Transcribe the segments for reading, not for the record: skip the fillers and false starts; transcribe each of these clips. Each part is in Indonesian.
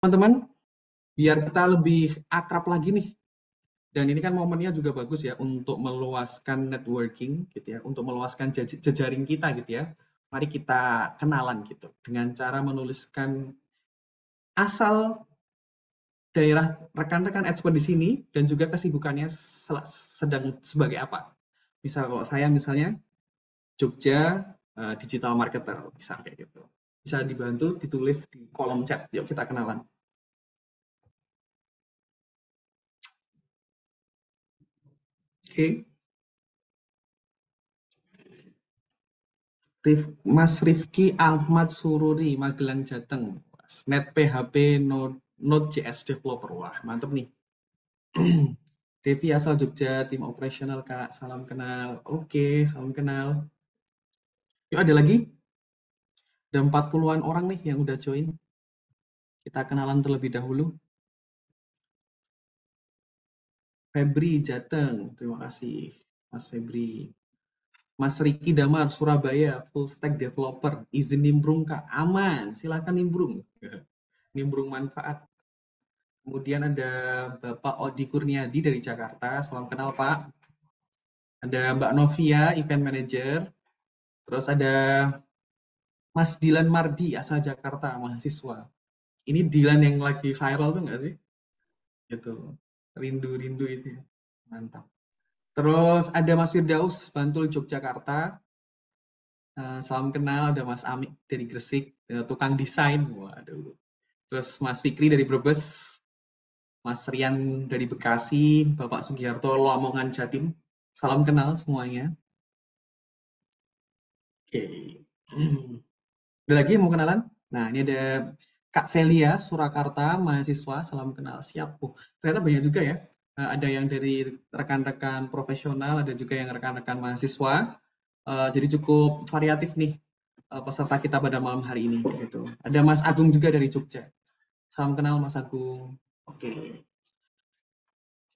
teman-teman, biar kita lebih akrab lagi nih. Dan ini kan momennya juga bagus ya untuk meluaskan networking gitu ya, untuk meluaskan jejaring kita gitu ya. Mari kita kenalan gitu dengan cara menuliskan asal daerah rekan-rekan expert di sini dan juga kesibukannya sedang sebagai apa. Misal kalau saya misalnya Jogja digital marketer, bisa kayak gitu. Bisa dibantu ditulis di kolom chat. Yuk kita kenalan. Oke. Mas Rifki Ahmad Sururi, Magelang Jateng. Net PHP Node.js developer. Wah, mantep nih. Devi asal Jogja, tim operasional Kak. Salam kenal. Oke, salam kenal. Yuk ada lagi. Ada 40-an orang nih yang udah join. Kita kenalan terlebih dahulu. Febri Jateng, terima kasih Mas Febri. Mas Riki Damar, Surabaya, full stack developer. Izin nimbrung Kak, aman, silakan nimbrung. Nimbrung manfaat. Kemudian ada Bapak Odi Kurniadi dari Jakarta, salam kenal Pak. Ada Mbak Novia, event manager. Terus ada Mas Dilan Mardi, asal Jakarta, mahasiswa. Ini Dilan yang lagi viral tuh nggak sih? Gitu, rindu-rindu itu. Mantap. Terus ada Mas Firdaus, Bantul, Yogyakarta. Salam kenal, ada Mas Amik dari Gresik, tukang desain. Waduh. Terus Mas Fikri dari Brebes, Mas Rian dari Bekasi, Bapak Sugiharto, Lamongan, Jatim. Salam kenal semuanya. Oke. Ada lagi yang mau kenalan? Nah, ini ada Kak Velia, Surakarta, mahasiswa, salam kenal. Siap. Ternyata banyak juga ya. Ada yang dari rekan-rekan profesional, ada juga yang rekan-rekan mahasiswa. Jadi cukup variatif nih peserta kita pada malam hari ini. Gitu. Ada Mas Agung juga dari Jogja. Salam kenal Mas Agung. Oke.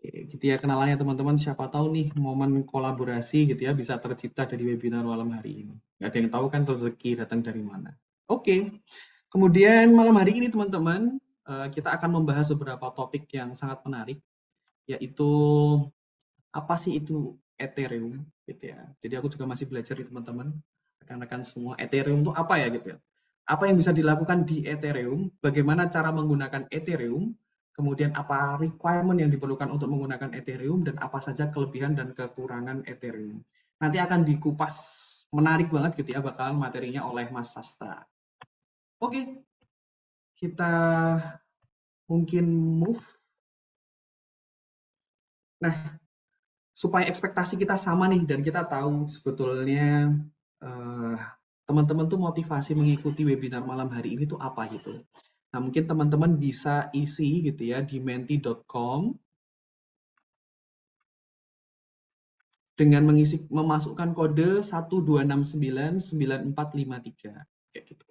Gitu ya kenalannya teman-teman. Siapa tahu nih momen kolaborasi gitu ya bisa tercipta dari webinar malam hari ini. Nggak ada yang tahu kan rezeki datang dari mana. Oke. Kemudian malam hari ini teman-teman kita akan membahas beberapa topik yang sangat menarik, yaitu apa sih itu Ethereum gitu ya. Jadi aku juga masih belajar nih teman-teman, rekan-rekan semua, Ethereum itu apa ya gitu ya. Apa yang bisa dilakukan di Ethereum, bagaimana cara menggunakan Ethereum, kemudian apa requirement yang diperlukan untuk menggunakan Ethereum, dan apa saja kelebihan dan kekurangan Ethereum. Nanti akan dikupas menarik banget gitu ya bakalan materinya oleh Mas Sastra. Oke, kita mungkin move. Nah, supaya ekspektasi kita sama nih dan kita tahu sebetulnya teman-teman tuh motivasi mengikuti webinar malam hari ini tuh apa gitu. Nah, mungkin teman-teman bisa isi gitu ya di menti.com dengan memasukkan kode 126999453 kayak gitu.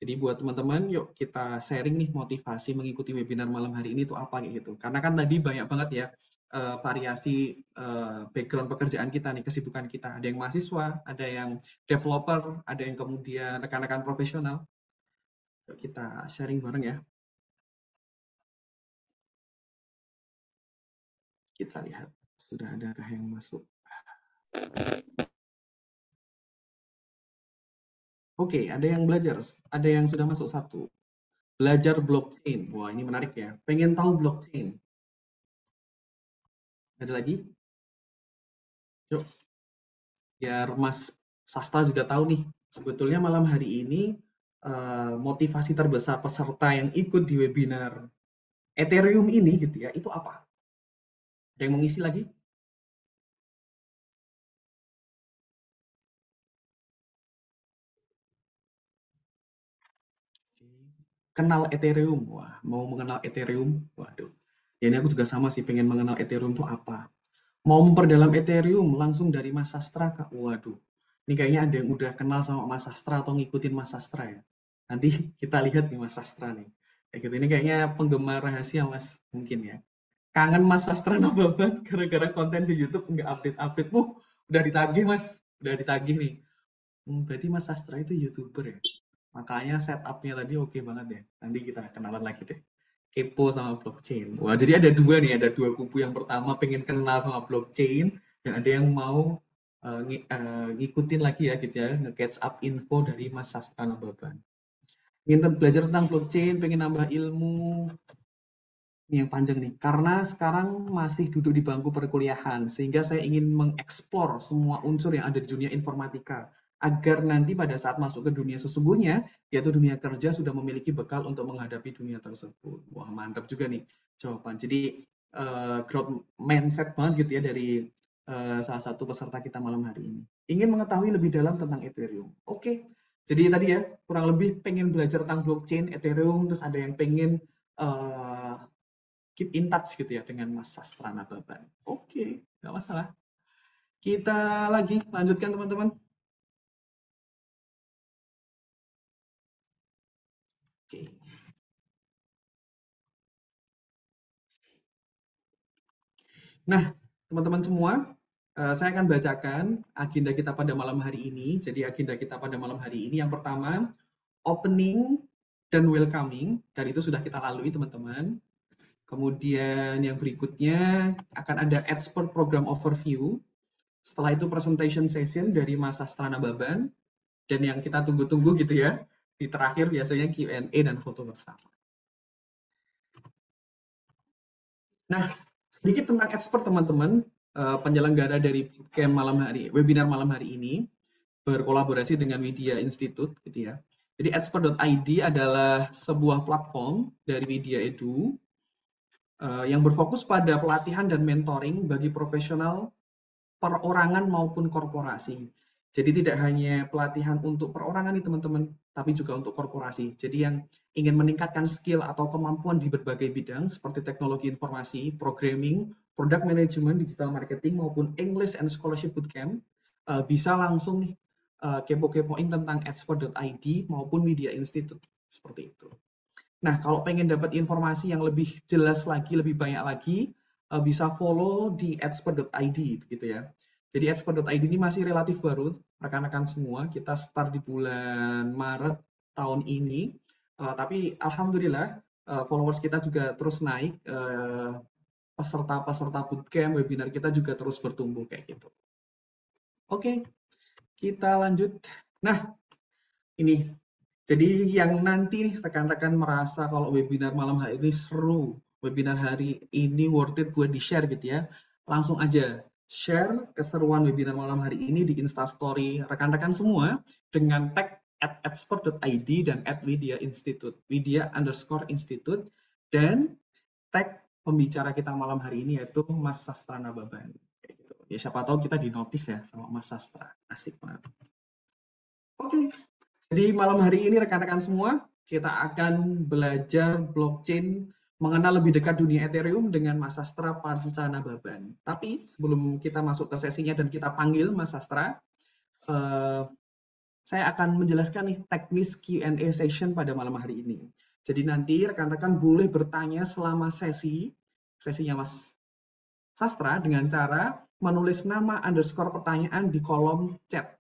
Jadi buat teman-teman, yuk kita sharing nih motivasi mengikuti webinar malam hari ini tuh apa gitu. Karena kan tadi banyak banget ya variasi background pekerjaan kita nih, kesibukan kita. Ada yang mahasiswa, ada yang developer, ada yang kemudian rekan-rekan profesional. Yuk kita sharing bareng ya. Kita lihat, sudah adakah yang masuk. Oke, ada yang belajar, ada yang sudah masuk satu. Belajar blockchain. Wah, ini menarik ya. Pengen tahu blockchain. Ada lagi? Yuk, biar Mas Sastra juga tahu nih, sebetulnya malam hari ini motivasi terbesar peserta yang ikut di webinar Ethereum ini gitu ya, itu apa? Ada yang mau ngisi lagi? Kenal Ethereum. Wah, mau mengenal Ethereum? Waduh. Ya ini aku juga sama sih, pengen mengenal Ethereum itu apa. Mau memperdalam Ethereum langsung dari Mas Sastra, Kak. Waduh. Ini kayaknya ada yang udah kenal sama Mas Sastra atau ngikutin Mas Sastra ya. Nanti kita lihat nih Mas Sastra nih. Kayak gitu. Ini kayaknya penggemar rahasia Mas, mungkin ya. Kangen Mas Sastra Nababan gara-gara konten di YouTube nggak update-update. Udah ditagih Mas, udah ditagih nih. Berarti Mas Sastra itu YouTuber ya? Makanya setup-nya tadi oke banget ya. Nanti kita kenalan lagi deh. Kepo sama blockchain. Wah, jadi ada dua nih, ada dua kubu. Yang pertama pengen kenal sama blockchain, dan ada yang mau ngikutin lagi ya gitu ya, nge-catch up info dari Mas Sastra Nababan. Ingin belajar tentang blockchain, pengen nambah ilmu, ini yang panjang nih, karena sekarang masih duduk di bangku perkuliahan, sehingga saya ingin mengeksplor semua unsur yang ada di dunia informatika, agar nanti pada saat masuk ke dunia sesungguhnya, yaitu dunia kerja, sudah memiliki bekal untuk menghadapi dunia tersebut. Wah, mantap juga nih jawaban. Jadi, growth mindset banget gitu ya dari salah satu peserta kita malam hari ini. Ingin mengetahui lebih dalam tentang Ethereum. Oke, jadi tadi ya, kurang lebih pengen belajar tentang blockchain, Ethereum, terus ada yang pengen uh, keep in touch gitu ya dengan Mas Sastra Nababan. Oke, nggak masalah. Kita lagi lanjutkan teman-teman. Oke. Nah, teman-teman semua, saya akan bacakan agenda kita pada malam hari ini. Jadi agenda kita pada malam hari ini yang pertama, opening dan welcoming, dan itu sudah kita lalui teman-teman. Kemudian yang berikutnya akan ada expert program overview. Setelah itu presentation session dari Mas Sastra Nababan. Dan yang kita tunggu-tunggu gitu ya, di terakhir biasanya Q&A dan foto bersama. Nah, sedikit tentang expert teman-teman, penyelenggara dari bootcamp webinar malam hari ini berkolaborasi dengan Widya Institute gitu ya. Jadi expert.id adalah sebuah platform dari Widya Edu yang berfokus pada pelatihan dan mentoring bagi profesional perorangan maupun korporasi. Jadi tidak hanya pelatihan untuk perorangan nih teman-teman, tapi juga untuk korporasi. Jadi yang ingin meningkatkan skill atau kemampuan di berbagai bidang seperti teknologi informasi, programming, product management, digital marketing maupun English and Scholarship Bootcamp bisa langsung nih kepo-kepoin tentang expert.id maupun Media Institute seperti itu. Nah, kalau pengen dapat informasi yang lebih jelas lagi, lebih banyak lagi, bisa follow di expert.id begitu ya. Jadi expert.id ini masih relatif baru, rekan-rekan semua. Kita start di bulan Maret tahun ini, tapi alhamdulillah followers kita juga terus naik. Peserta-peserta bootcamp, webinar kita juga terus bertumbuh kayak gitu. Oke, kita lanjut. Nah, ini jadi yang nanti nih rekan-rekan merasa kalau webinar malam hari ini seru, webinar hari ini worth it buat di-share gitu ya, langsung aja share keseruan webinar malam hari ini di Instastory rekan-rekan semua dengan tag @expert.id dan @widya institute, widya_institute, dan tag pembicara kita malam hari ini yaitu Mas Sastra Nababan. Kayak gitu. Ya siapa tahu kita di notice ya sama Mas Sastra. Asik banget. Oke. Jadi malam hari ini rekan-rekan semua, kita akan belajar blockchain, mengenal lebih dekat dunia Ethereum dengan Mas Sastra Pancanababan. Tapi sebelum kita masuk ke sesinya dan kita panggil Mas Sastra, saya akan menjelaskan nih teknis Q&A session pada malam hari ini. Jadi nanti rekan-rekan boleh bertanya selama sesinya Mas Sastra dengan cara menulis nama underscore pertanyaan di kolom chat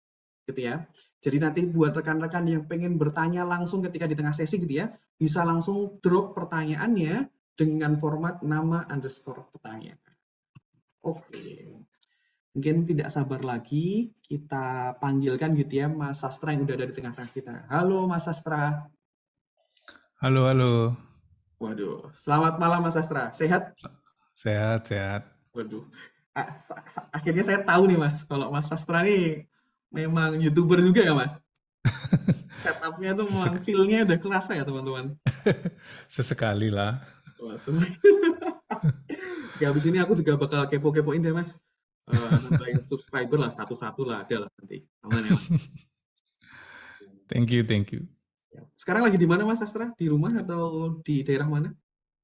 gitu ya. Jadi nanti buat rekan-rekan yang pengen bertanya langsung ketika di tengah sesi gitu ya, bisa langsung drop pertanyaannya dengan format nama underscore pertanyaan. Oke, mungkin tidak sabar lagi kita panggilkan gitu ya Mas Sastra yang udah ada di tengah-tengah kita. Halo Mas Sastra. Halo, halo. Waduh, selamat malam Mas Sastra. Sehat? Sehat, sehat. Waduh, akhirnya saya tahu nih Mas, kalau Mas Sastra nih memang YouTuber juga ya Mas? Setup-nya tuh memang Sesek feel-nya udah kerasa ya teman-teman. Sesekali lah. Wah, ya habis ini aku juga bakal kepo-kepoin deh mas. Nambahin subscriber lah satu-satu lah ada lah nanti. Aman ya mas. Thank you, thank you. Sekarang lagi di mana mas Astra? Di rumah atau di daerah mana?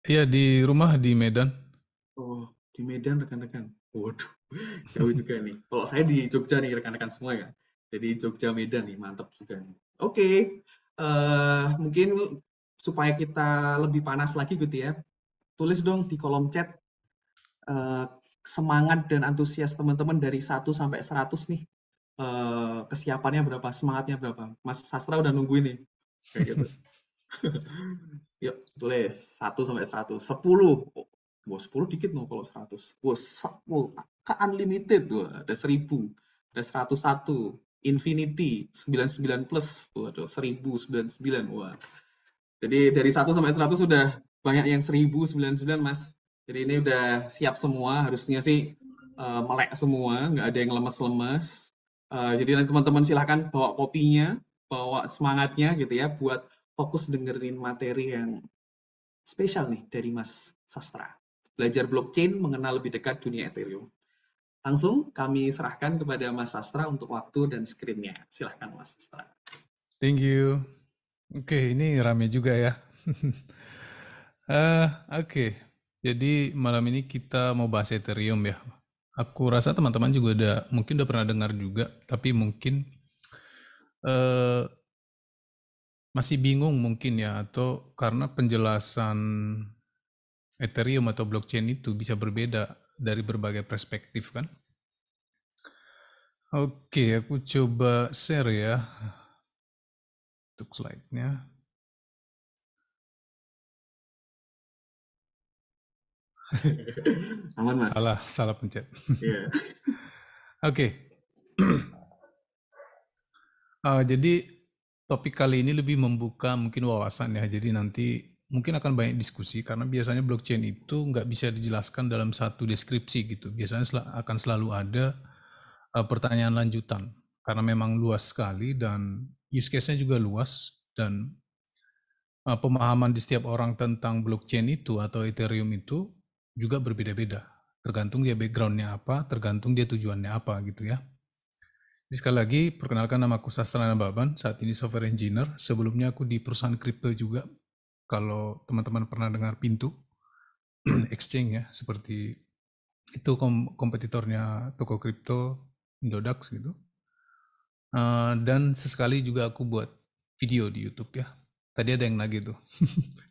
Iya, di rumah di Medan. Oh di Medan rekan-rekan. Waduh jauh juga nih. Kalau saya di Jogja nih rekan-rekan semua ya. Jadi Jogja Medan nih mantap juga nih. Oke, mungkin supaya kita lebih panas lagi gitu ya. Tulis dong di kolom chat semangat dan antusias teman-teman dari 1 sampai 100 nih. Kesiapannya berapa, semangatnya berapa. Mas Sastra udah nungguin nih. kayak gitu. Yuk, tulis 1 sampai 100. 10. Wah, 10 dikit no kalau 100. Wah, unlimited tuh, ada 1000, ada 101, infinity, 99 plus tuh ada 1099. Wah. Jadi dari 1 sampai 100 sudah banyak yang 1099, Mas. Jadi ini udah siap semua, harusnya sih melek semua, nggak ada yang lemes-lemes. Jadi nanti teman-teman silahkan bawa kopinya, bawa semangatnya gitu ya, buat fokus dengerin materi yang spesial nih dari Mas Sastra. Belajar blockchain, mengenal lebih dekat dunia Ethereum. Langsung kami serahkan kepada Mas Sastra untuk waktu dan screen-nya. Silahkan Mas Sastra. Thank you. Oke, ini rame juga ya. Oke, jadi malam ini kita mau bahas Ethereum ya. Aku rasa teman-teman juga mungkin udah pernah dengar juga, tapi mungkin eh, masih bingung mungkin ya, atau karena penjelasan Ethereum atau blockchain itu bisa berbeda dari berbagai perspektif kan. Oke, aku coba share ya untuk slide-nya. Aman Mas. Salah pencet. Iya. Oke. Jadi topik kali ini lebih membuka mungkin wawasan ya. Jadi nanti mungkin akan banyak diskusi karena biasanya blockchain itu nggak bisa dijelaskan dalam satu deskripsi gitu. Biasanya akan selalu ada pertanyaan lanjutan karena memang luas sekali dan use case-nya juga luas dan pemahaman di setiap orang tentang blockchain itu atau Ethereum itu juga berbeda-beda. Tergantung dia background-nya apa, tergantung dia tujuannya apa gitu ya. Jadi sekali lagi, perkenalkan nama aku Sastra Nababan, saat ini software engineer. Sebelumnya aku di perusahaan kripto juga. Kalau teman-teman pernah dengar Pintu, exchange ya, seperti itu kompetitornya toko kripto, Indodax gitu. Dan sesekali juga aku buat video di YouTube ya. Tadi ada yang nagih tuh,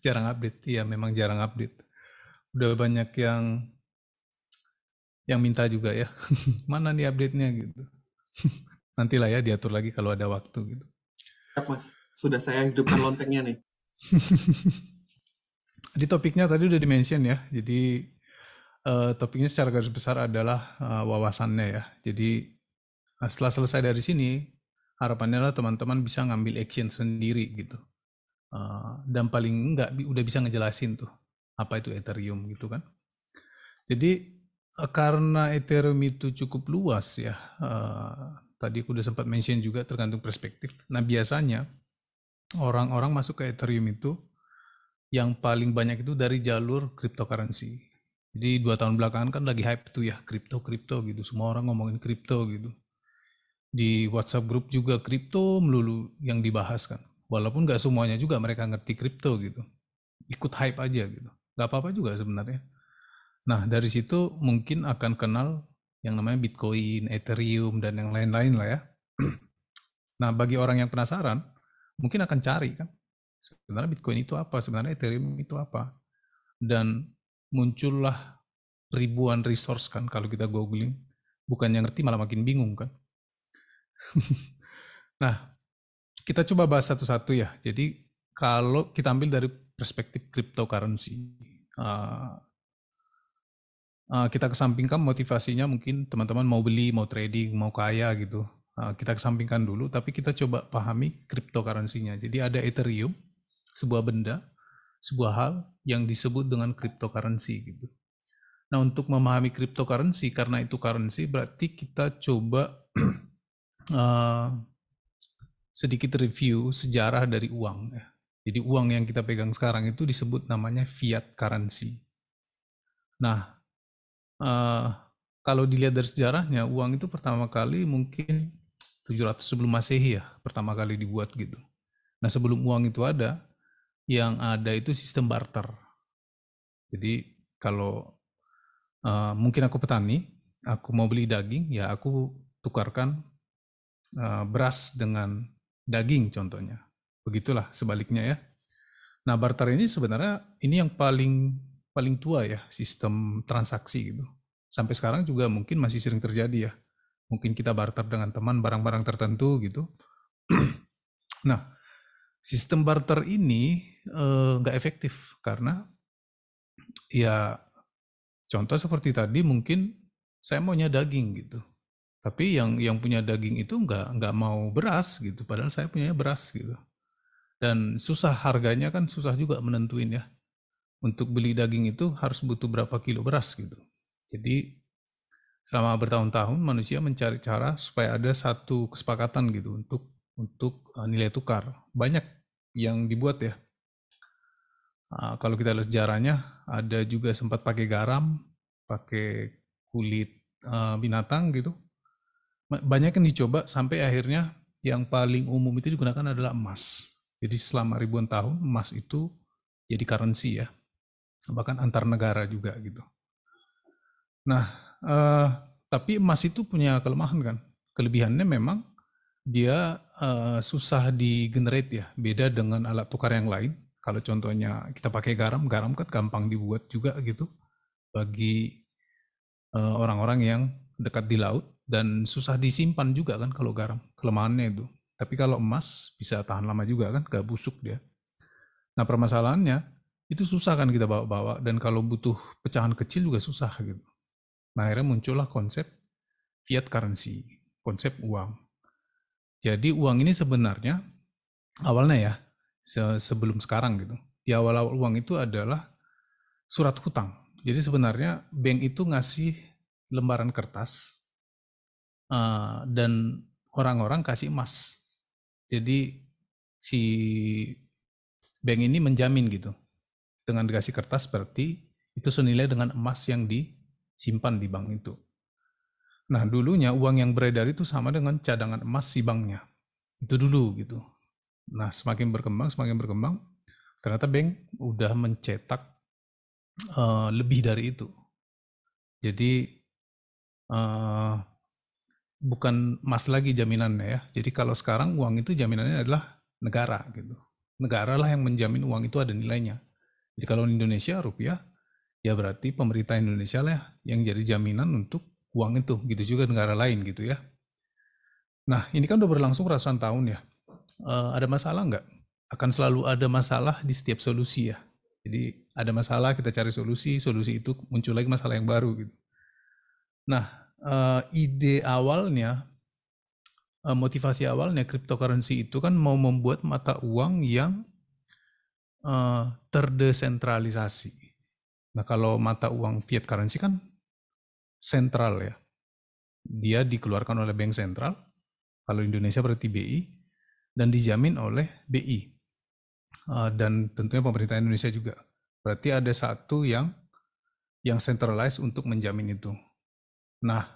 jarang update. Iya memang jarang update. Udah banyak yang minta juga ya, mana nih update-nya gitu. Nantilah ya diatur lagi kalau ada waktu gitu. Siap Mas. Sudah saya hidupkan loncengnya nih. Di topiknya tadi udah di-mention ya. Jadi topiknya secara garis besar adalah wawasannya ya. Jadi setelah selesai dari sini, harapannya adalah teman-teman bisa ngambil action sendiri gitu. Dan paling enggak udah bisa ngejelasin tuh apa itu Ethereum gitu kan. Jadi karena Ethereum itu cukup luas ya, tadi aku udah sempat mention juga tergantung perspektif. Nah biasanya orang-orang masuk ke Ethereum itu yang paling banyak itu dari jalur cryptocurrency. Jadi 2 tahun belakangan kan lagi hype tuh ya kripto gitu. Semua orang ngomongin kripto gitu. Di WhatsApp grup juga kripto melulu yang dibahas kan. Walaupun nggak semuanya juga mereka ngerti kripto gitu. Ikut hype aja gitu. Nggak apa-apa juga sebenarnya. Nah dari situ mungkin akan kenal yang namanya Bitcoin, Ethereum, dan yang lain-lain lah ya. Nah bagi orang yang penasaran, mungkin akan cari kan. Sebenarnya Bitcoin itu apa? Sebenarnya Ethereum itu apa? Dan muncullah ribuan resource kan kalau kita googling. Bukan yang ngerti malah makin bingung kan. Nah, kita coba bahas satu-satu ya. Jadi kalau kita ambil dari perspektif cryptocurrency, kita kesampingkan motivasinya mungkin teman-teman mau beli, mau trading, mau kaya gitu. Kita kesampingkan dulu, tapi kita coba pahami cryptocurrency-nya. Jadi ada Ethereum, sebuah benda, sebuah hal yang disebut dengan cryptocurrency gitu. Nah untuk memahami cryptocurrency, karena itu currency, berarti kita coba sedikit review sejarah dari uang. Ya. Jadi uang yang kita pegang sekarang itu disebut namanya fiat currency. Nah kalau dilihat dari sejarahnya, uang itu pertama kali mungkin 700 sebelum Masehi ya, pertama kali dibuat gitu. Nah sebelum uang itu ada, yang ada itu sistem barter. Jadi kalau mungkin aku petani, aku mau beli daging, ya aku tukarkan beras dengan daging contohnya. Begitulah sebaliknya ya. Nah barter ini sebenarnya ini yang paling tua ya sistem transaksi gitu. Sampai sekarang juga mungkin masih sering terjadi ya. Mungkin kita barter dengan teman barang-barang tertentu gitu. Nah Sistem barter ini nggak efektif karena ya contoh seperti tadi mungkin saya maunya daging gitu. Tapi yang punya daging itu nggak mau beras gitu, padahal saya punya beras gitu. Dan susah harganya kan susah juga menentuin ya. Untuk beli daging itu harus butuh berapa kilo beras gitu. Jadi selama bertahun-tahun manusia mencari cara supaya ada satu kesepakatan gitu untuk nilai tukar. Banyak yang dibuat ya. Kalau kita lihat sejarahnya, ada juga sempat pakai garam, pakai kulit binatang gitu. Banyak yang dicoba sampai akhirnya yang paling umum itu digunakan adalah emas. Jadi selama ribuan tahun emas itu jadi currency ya, bahkan antar negara juga gitu. Nah, tapi emas itu punya kelemahan kan. Kelebihannya memang dia susah di-generate ya, beda dengan alat tukar yang lain. Kalau contohnya kita pakai garam, garam kan gampang dibuat juga gitu bagi orang-orang yang dekat di laut dan susah disimpan juga kan kalau garam, kelemahannya itu. Tapi kalau emas bisa tahan lama juga kan, gak busuk dia. Nah permasalahannya itu susah kan kita bawa-bawa dan kalau butuh pecahan kecil juga susah gitu. Nah akhirnya muncullah konsep fiat currency, konsep uang. Jadi uang ini sebenarnya awalnya ya sebelum sekarang gitu. Di awal-awal uang itu adalah surat hutang. Jadi sebenarnya bank itu ngasih lembaran kertas dan orang-orang kasih emas. Jadi si bank ini menjamin gitu. Dengan dikasih kertas berarti itu senilai dengan emas yang disimpan di bank itu. Nah dulunya uang yang beredar itu sama dengan cadangan emas si banknya. Itu dulu gitu. Nah semakin berkembang, ternyata bank udah mencetak lebih dari itu. Jadi bukan emas lagi jaminannya ya. Jadi kalau sekarang uang itu jaminannya adalah negara gitu. Negara lah yang menjamin uang itu ada nilainya. Jadi kalau di Indonesia rupiah, ya berarti pemerintah Indonesia lah yang jadi jaminan untuk uang itu. Gitu juga negara lain gitu ya. Nah ini kan udah berlangsung ratusan tahun ya. Ada masalah nggak? Akan selalu ada masalah di setiap solusi ya. Jadi ada masalah kita cari solusi, solusi itu muncul lagi masalah yang baru gitu. Nah ide awalnya motivasi awalnya cryptocurrency itu kan mau membuat mata uang yang terdesentralisasi. Nah kalau mata uang fiat currency kan sentral ya, dia dikeluarkan oleh bank sentral, kalau Indonesia berarti BI, dan dijamin oleh BI. Dan tentunya pemerintah Indonesia juga. Berarti ada satu yang centralized untuk menjamin itu. Nah,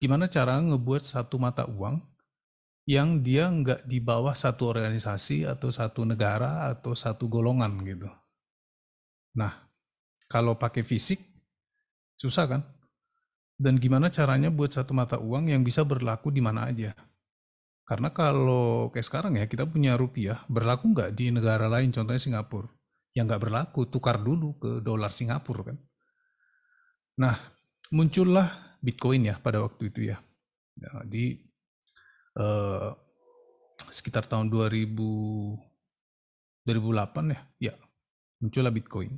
gimana cara ngebuat satu mata uang yang dia nggak di bawah satu organisasi atau satu negara atau satu golongan gitu. Nah, kalau pakai fisik, susah kan? Dan gimana caranya buat satu mata uang yang bisa berlaku di mana aja? Karena kalau kayak sekarang ya, kita punya rupiah, berlaku nggak di negara lain, contohnya Singapura. Yang nggak berlaku, tukar dulu ke dolar Singapura kan. Nah, muncullah Bitcoin ya pada waktu itu ya. Jadi, sekitar tahun 2008 ya, muncullah Bitcoin.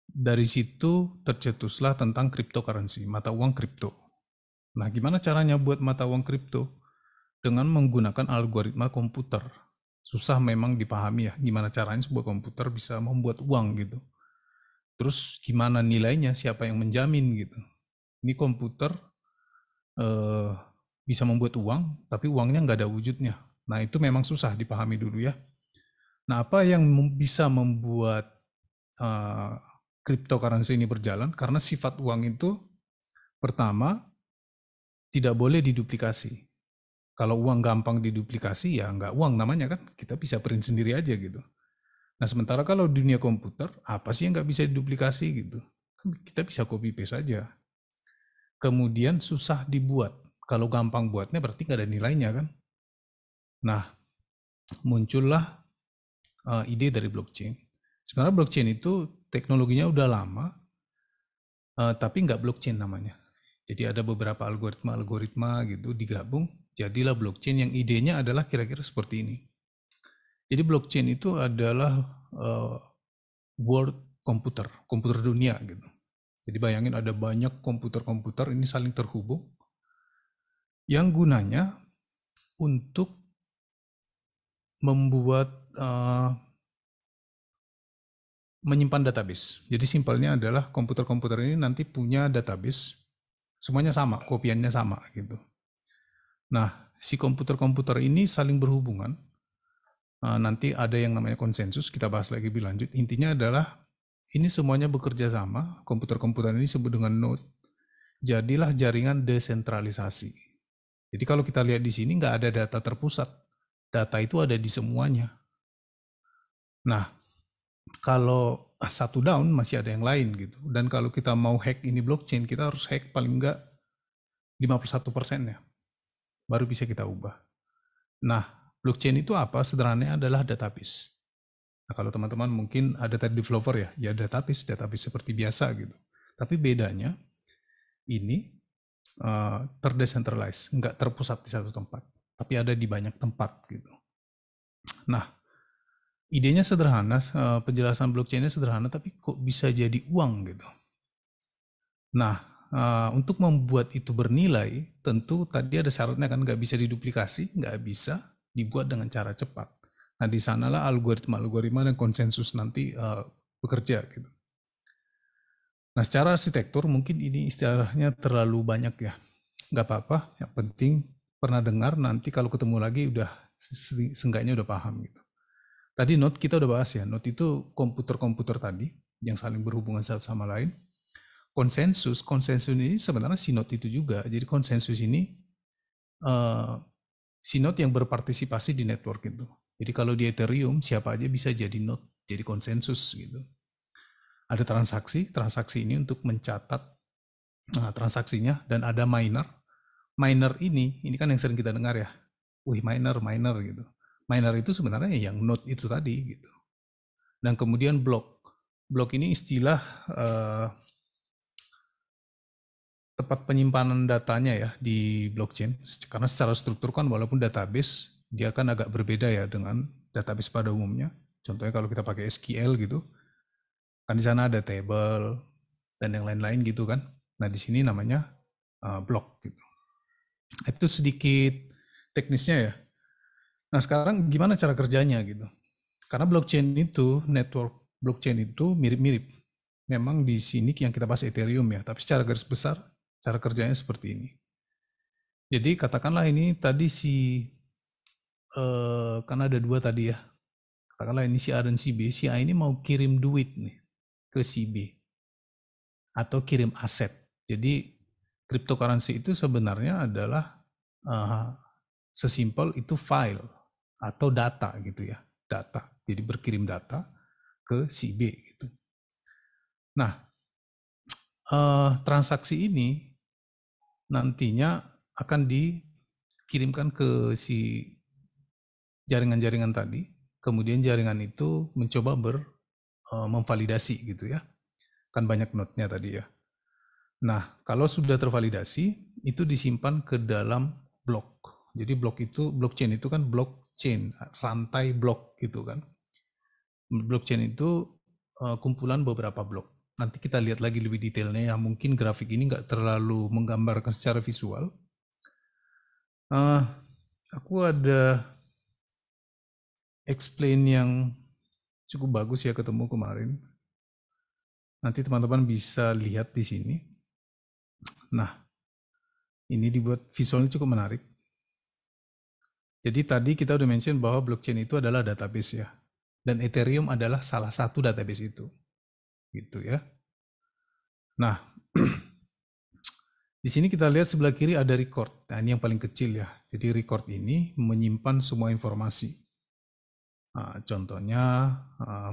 Dari situ tercetuslah tentang cryptocurrency, mata uang kripto. Nah, gimana caranya buat mata uang kripto? Dengan menggunakan algoritma komputer. Susah memang dipahami ya, gimana caranya sebuah komputer bisa membuat uang gitu. Terus gimana nilainya, siapa yang menjamin gitu. Ini komputer bisa membuat uang, tapi uangnya nggak ada wujudnya. Nah, itu memang susah dipahami dulu ya. Nah, apa yang bisa membuat cryptocurrency ini berjalan? Karena sifat uang itu pertama tidak boleh diduplikasi. Kalau uang gampang diduplikasi ya nggak uang namanya kan, kita bisa print sendiri aja gitu. Nah sementara kalau dunia komputer, apa sih yang nggak bisa diduplikasi gitu? Kita bisa copy paste saja. Kemudian susah dibuat. Kalau gampang buatnya berarti nggak ada nilainya kan? Nah muncullah ide dari blockchain. Sebenarnya blockchain itu teknologinya udah lama, tapi nggak blockchain namanya. Jadi ada beberapa algoritma-algoritma gitu digabung, jadilah blockchain yang idenya adalah kira-kira seperti ini. Jadi blockchain itu adalah world komputer dunia gitu. Jadi bayangin ada banyak komputer-komputer ini saling terhubung yang gunanya untuk membuat menyimpan database. Jadi simpelnya adalah komputer-komputer ini nanti punya database, semuanya sama, kopiannya sama gitu. Nah, si komputer-komputer ini saling berhubungan. Nanti ada yang namanya konsensus, kita bahas lagi lebih lanjut. Intinya adalah ini semuanya bekerja sama, komputer-komputer ini disebut dengan node. Jadilah jaringan desentralisasi. Jadi kalau kita lihat di sini nggak ada data terpusat. Data itu ada di semuanya. Nah, kalau satu down masih ada yang lain gitu. Dan kalau kita mau hack ini blockchain, kita harus hack paling enggak 51% ya. Baru bisa kita ubah. Nah, blockchain itu apa? Sederhananya adalah database. Nah, kalau teman-teman mungkin ada tadi developer ya database seperti biasa gitu. Tapi bedanya ini terdecentralized, nggak terpusat di satu tempat, tapi ada di banyak tempat gitu. Nah, idenya sederhana, penjelasan blockchainnya sederhana, tapi kok bisa jadi uang gitu. Nah, untuk membuat itu bernilai, tentu tadi ada syaratnya kan, nggak bisa diduplikasi, nggak bisa dibuat dengan cara cepat. Nah, di sanalah algoritma dan konsensus nanti bekerja gitu. Nah, secara arsitektur mungkin ini istilahnya terlalu banyak ya. Nggak apa-apa, yang penting pernah dengar, nanti kalau ketemu lagi udah seenggaknya udah paham gitu. Tadi node kita udah bahas ya, node itu komputer-komputer tadi yang saling berhubungan satu sama lain. Konsensus ini sebenarnya si node itu juga. Jadi konsensus ini si node yang berpartisipasi di network itu. Jadi kalau di Ethereum siapa aja bisa jadi node, jadi konsensus gitu. Ada transaksi ini untuk mencatat transaksinya, dan ada miner. Miner ini kan yang sering kita dengar ya. Wih, miner gitu. Miner itu sebenarnya yang node itu tadi gitu. Dan kemudian blok. Blok ini istilah tempat penyimpanan datanya ya di blockchain. Karena secara struktur kan walaupun database, dia kan agak berbeda ya dengan database pada umumnya. Contohnya kalau kita pakai SQL gitu, kan di sana ada table dan yang lain-lain gitu kan. Nah, di sini namanya blok gitu. Itu sedikit teknisnya ya. Nah, sekarang gimana cara kerjanya gitu? Karena blockchain itu, network blockchain itu mirip-mirip. Memang di sini yang kita bahas Ethereum ya, tapi secara garis besar, cara kerjanya seperti ini. Jadi katakanlah ini tadi kan ada dua tadi ya. Katakanlah ini si A dan si B. Si A ini mau kirim duit nih ke si B. Atau kirim aset. Jadi cryptocurrency itu sebenarnya adalah sesimpel itu file atau data gitu ya, data. Jadi berkirim data ke si B gitu. Nah, transaksi ini nantinya akan dikirimkan ke si jaringan-jaringan tadi. Kemudian jaringan itu mencoba memvalidasi gitu ya. Kan banyak node-nya tadi ya. Nah, kalau sudah tervalidasi, itu disimpan ke dalam blok. Jadi blockchain itu kan blockchain, rantai blok gitu kan. Blockchain itu kumpulan beberapa blok. Nanti kita lihat lagi lebih detailnya ya. Mungkin grafik ini nggak terlalu menggambarkan secara visual. Aku ada explain yang cukup bagus ya ketemu kemarin. Nanti teman-teman bisa lihat di sini. Nah, ini dibuat visualnya cukup menarik. Jadi tadi kita udah mention bahwa blockchain itu adalah database ya. Dan Ethereum adalah salah satu database itu. Gitu ya. Nah, di sini kita lihat sebelah kiri ada record. Nah, ini yang paling kecil ya. Jadi record ini menyimpan semua informasi. Nah, contohnya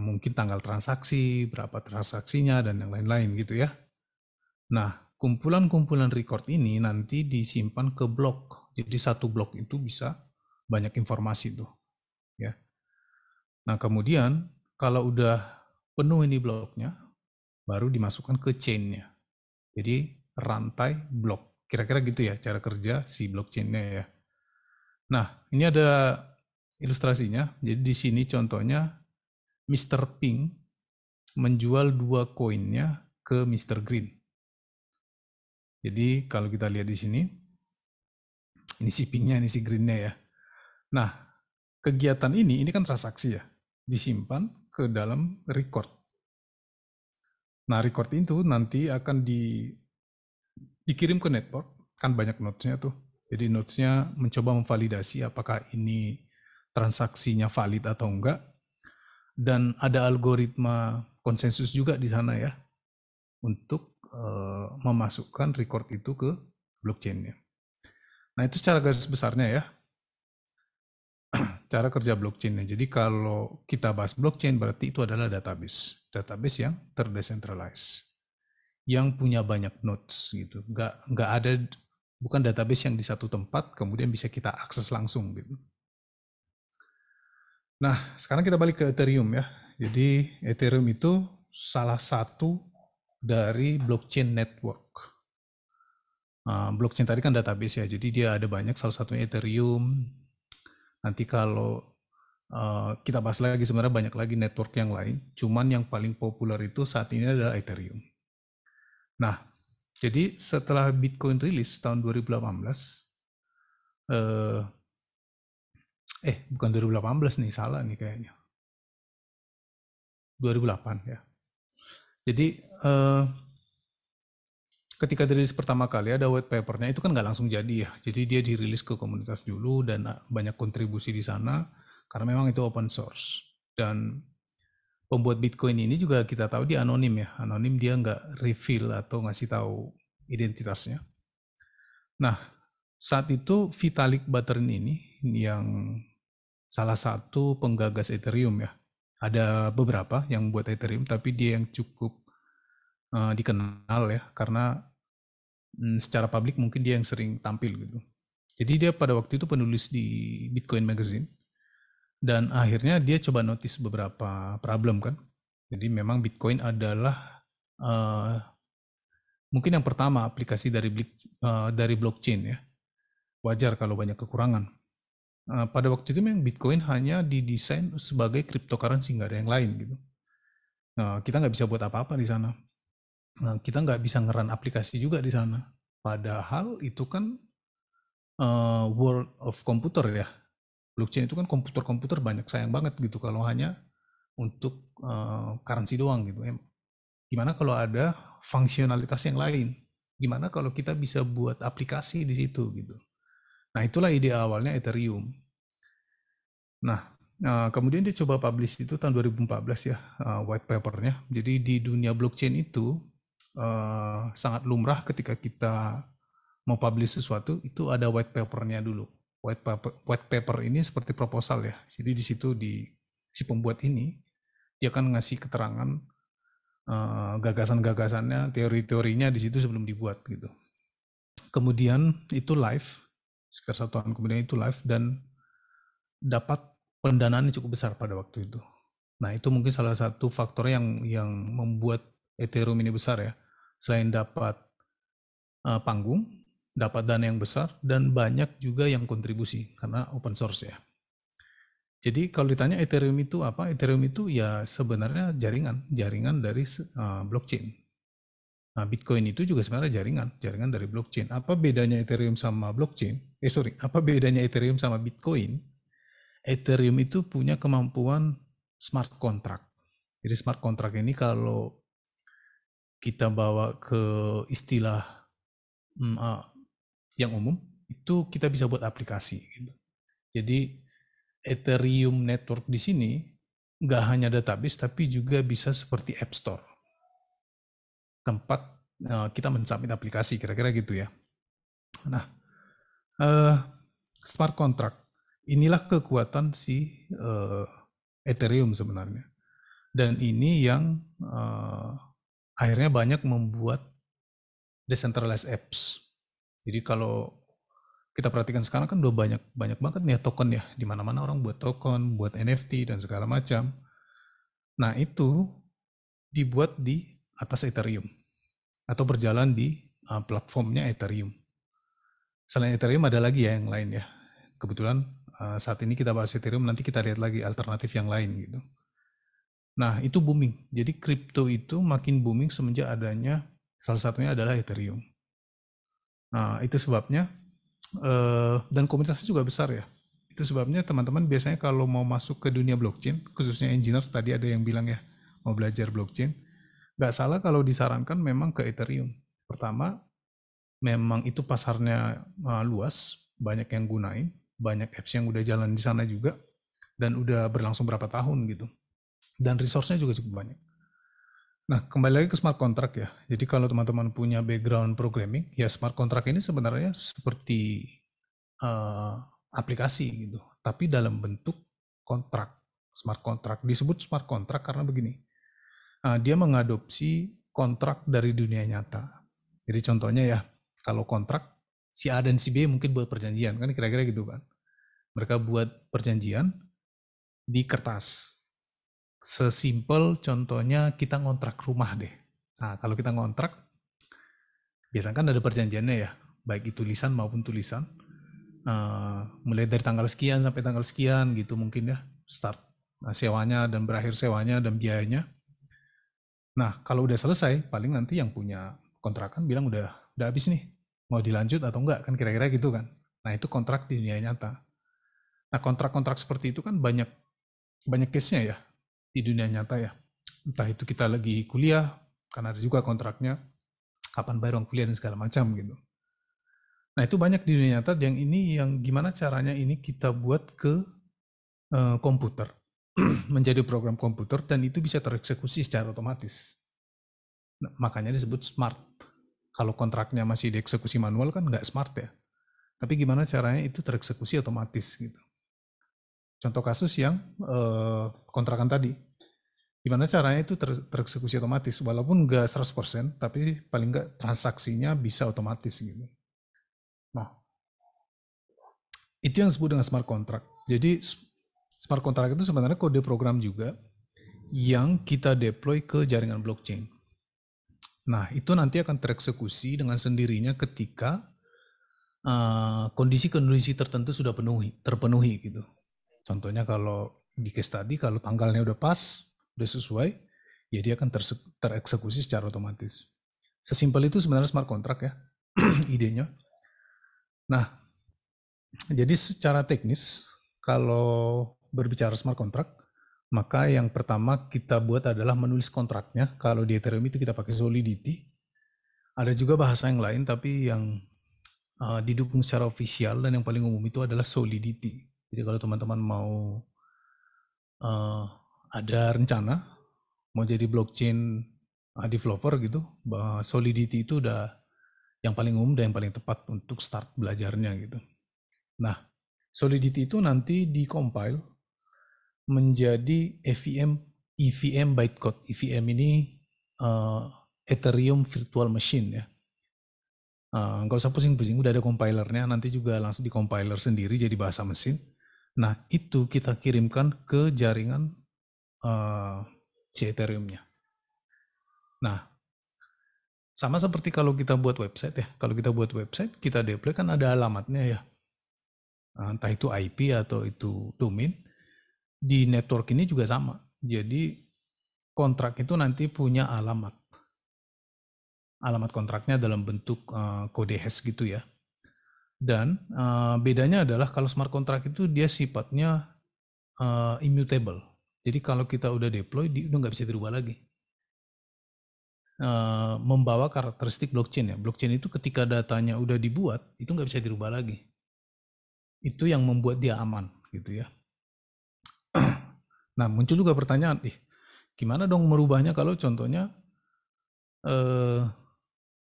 mungkin tanggal transaksi, berapa transaksinya, dan yang lain-lain gitu ya. Nah, kumpulan-kumpulan record ini nanti disimpan ke blok. Jadi satu blok itu bisa banyak informasi tuh. Ya. Nah, kemudian kalau udah penuh ini bloknya, baru dimasukkan ke chain-nya. Jadi rantai blok. Kira-kira gitu ya cara kerja si blockchain-nya ya. Nah, ini ada ilustrasinya. Jadi di sini contohnya Mr. Pink menjual 2 koinnya ke Mr. Green. Jadi kalau kita lihat di sini, ini si Pinknya, ini si Greennya ya. Nah, kegiatan ini kan transaksi ya, disimpan ke dalam record. Nah, record itu nanti akan dikirim ke network, kan banyak nodes-nya tuh. Jadi nodes-nya mencoba memvalidasi apakah ini transaksinya valid atau enggak. Dan ada algoritma konsensus juga di sana ya, untuk memasukkan record itu ke blockchain-nya. Nah, itu secara garis besarnya ya, cara kerja blockchain-nya. Jadi kalau kita bahas blockchain berarti itu adalah database. Database yang terdecentralized. Yang punya banyak nodes gitu. Nggak ada, bukan database yang di satu tempat kemudian bisa kita akses langsung gitu. Nah, sekarang kita balik ke Ethereum ya. Jadi Ethereum itu salah satu dari blockchain network. Blockchain tadi kan database ya, jadi dia ada banyak, salah satunya Ethereum. Nanti kalau kita bahas lagi, sebenarnya banyak lagi network yang lain, cuman yang paling populer itu saat ini adalah Ethereum. Nah, jadi setelah Bitcoin rilis tahun 2018, bukan 2018 nih, salah nih kayaknya. 2008 ya. Jadi ketika dirilis pertama kali ada white papernya itu kan nggak langsung jadi ya. Jadi dia dirilis ke komunitas dulu dan banyak kontribusi di sana karena memang itu open source. Dan pembuat Bitcoin ini juga kita tahu dia anonim ya. Anonim, dia nggak reveal atau ngasih tahu identitasnya. Nah, saat itu Vitalik Buterin ini yang salah satu penggagas Ethereum ya. Ada beberapa yang buat Ethereum tapi dia yang cukup dikenal ya, karena secara publik mungkin dia yang sering tampil gitu. Jadi dia pada waktu itu penulis di Bitcoin Magazine, dan akhirnya dia coba notice beberapa problem kan. Jadi memang Bitcoin adalah mungkin yang pertama aplikasi dari blockchain ya. Wajar kalau banyak kekurangan. Pada waktu itu memang Bitcoin hanya didesain sebagai cryptocurrency, nggak ada yang lain gitu. Kita nggak bisa buat apa-apa di sana. Kita nggak bisa ngeran aplikasi juga di sana. Padahal itu kan world of computer ya. Blockchain itu kan komputer-komputer banyak, sayang banget gitu kalau hanya untuk currency doang gitu. Gimana kalau ada fungsionalitas yang lain? Gimana kalau kita bisa buat aplikasi di situ gitu? Nah, itulah ide awalnya Ethereum. Nah, kemudian dia coba publish itu tahun 2014 ya, white papernya. Jadi di dunia blockchain itu sangat lumrah ketika kita mau publish sesuatu itu ada white papernya dulu. White paper ini seperti proposal ya. Jadi di situ si pembuat ini dia akan ngasih keterangan gagasan-gagasannya, teori-teorinya di situ sebelum dibuat gitu. Kemudian itu live, sekitar 1 tahun kemudian itu live dan dapat pendanaan yang cukup besar pada waktu itu. Nah, itu mungkin salah satu faktor yang membuat Ethereum ini besar ya. Selain dapat panggung, dapat dana yang besar, dan banyak juga yang kontribusi karena open source ya. Jadi kalau ditanya Ethereum itu apa? Ethereum itu ya sebenarnya jaringan dari blockchain. Nah, Bitcoin itu juga sebenarnya jaringan dari blockchain. Apa bedanya Ethereum sama blockchain? Apa bedanya Ethereum sama Bitcoin? Ethereum itu punya kemampuan smart contract. Jadi smart contract ini kalau kita bawa ke istilah yang umum, itu kita bisa buat aplikasi. Gitu. Jadi Ethereum network di sini nggak hanya database, tapi juga bisa seperti App Store, tempat kita mensubmit aplikasi, kira-kira gitu ya. Nah, smart contract inilah kekuatan si Ethereum sebenarnya, dan ini yang akhirnya banyak membuat decentralized apps. Jadi kalau kita perhatikan sekarang kan udah banyak banget nih token ya, di mana-mana orang buat token, buat NFT dan segala macam. Nah, itu dibuat di atas Ethereum atau berjalan di platformnya Ethereum. Selain Ethereum ada lagi ya yang lain ya. Kebetulan saat ini kita bahas Ethereum, nanti kita lihat lagi alternatif yang lain gitu. Nah, itu booming. Jadi kripto itu makin booming semenjak adanya salah satunya adalah Ethereum. Nah, itu sebabnya dan komunitasnya juga besar ya. Itu sebabnya teman-teman biasanya kalau mau masuk ke dunia blockchain, khususnya engineer, tadi ada yang bilang ya, mau belajar blockchain, nggak salah kalau disarankan memang ke Ethereum. Pertama, memang itu pasarnya luas, banyak yang gunain, banyak apps yang udah jalan di sana juga, dan udah berlangsung berapa tahun gitu. Dan resource-nya juga cukup banyak. Nah, kembali lagi ke smart contract ya. Jadi kalau teman-teman punya background programming, ya smart contract ini sebenarnya seperti uh, aplikasi gitu, tapi dalam bentuk kontrak. Smart contract disebut smart contract karena begini, dia mengadopsi kontrak dari dunia nyata. Jadi contohnya ya, kalau kontrak si A dan si B mungkin buat perjanjian kan kira-kira gitu kan. Mereka buat perjanjian di kertas. Sesimpel contohnya kita ngontrak rumah deh. Nah, kalau kita ngontrak, biasanya kan ada perjanjiannya ya, baik itu lisan maupun tulisan. Mulai dari tanggal sekian sampai tanggal sekian gitu mungkin ya, start sewanya dan berakhir sewanya dan biayanya. Nah, kalau udah selesai, paling nanti yang punya kontrakan bilang udah habis nih, mau dilanjut atau enggak, kan kira-kira gitu kan. Nah, itu kontrak di dunia nyata. Nah, kontrak-kontrak seperti itu kan banyak case-nya ya di dunia nyata ya. Entah itu kita lagi kuliah, kan ada juga kontraknya, kapan bayar uang kuliah dan segala macam gitu. Nah, itu banyak di dunia nyata yang ini yang gimana caranya ini kita buat ke komputer, menjadi program komputer dan itu bisa tereksekusi secara otomatis. Nah, makanya disebut smart. Kalau kontraknya masih dieksekusi manual kan nggak smart ya. Tapi gimana caranya itu tereksekusi otomatis gitu. Contoh kasus yang kontrakan tadi. Gimana caranya itu tereksekusi otomatis. Walaupun nggak 100%, tapi paling nggak transaksinya bisa otomatis gitu. Nah, itu yang disebut dengan smart contract. Jadi smart contract itu sebenarnya kode program juga yang kita deploy ke jaringan blockchain. Nah, itu nanti akan tereksekusi dengan sendirinya ketika kondisi-kondisi tertentu sudah terpenuhi gitu. Contohnya kalau di case tadi, kalau tanggalnya udah pas, udah sesuai, ya dia akan tereksekusi secara otomatis. Sesimpel itu sebenarnya smart contract ya, idenya. Nah, jadi secara teknis, kalau berbicara smart contract, maka yang pertama kita buat adalah menulis kontraknya. Kalau di Ethereum itu kita pakai Solidity. Ada juga bahasa yang lain, tapi yang didukung secara ofisial dan yang paling umum itu adalah Solidity. Jadi kalau teman-teman mau ada rencana mau jadi blockchain developer gitu, Solidity itu udah yang paling umum dan yang paling tepat untuk start belajarnya gitu. Nah, Solidity itu nanti dikompil menjadi EVM bytecode. EVM ini Ethereum Virtual Machine ya. Nggak usah pusing-pusing, udah ada compilernya, nanti juga langsung di-compiler sendiri jadi bahasa mesin. Nah, itu kita kirimkan ke jaringan si Ethereum-nya. Nah, sama seperti kalau kita buat website ya. Kalau kita buat website, kita deploy kan ada alamatnya ya. Entah itu IP atau itu domain. Di network ini juga sama. Jadi kontrak itu nanti punya alamat. Alamat kontraknya dalam bentuk kode hash gitu ya. Dan bedanya adalah kalau smart contract itu dia sifatnya immutable. Jadi kalau kita udah deploy, dia udah nggak bisa dirubah lagi. Membawa karakteristik blockchain ya. Blockchain itu ketika datanya udah dibuat, itu nggak bisa dirubah lagi. Itu yang membuat dia aman gitu ya. Nah, muncul juga pertanyaan, gimana dong merubahnya kalau contohnya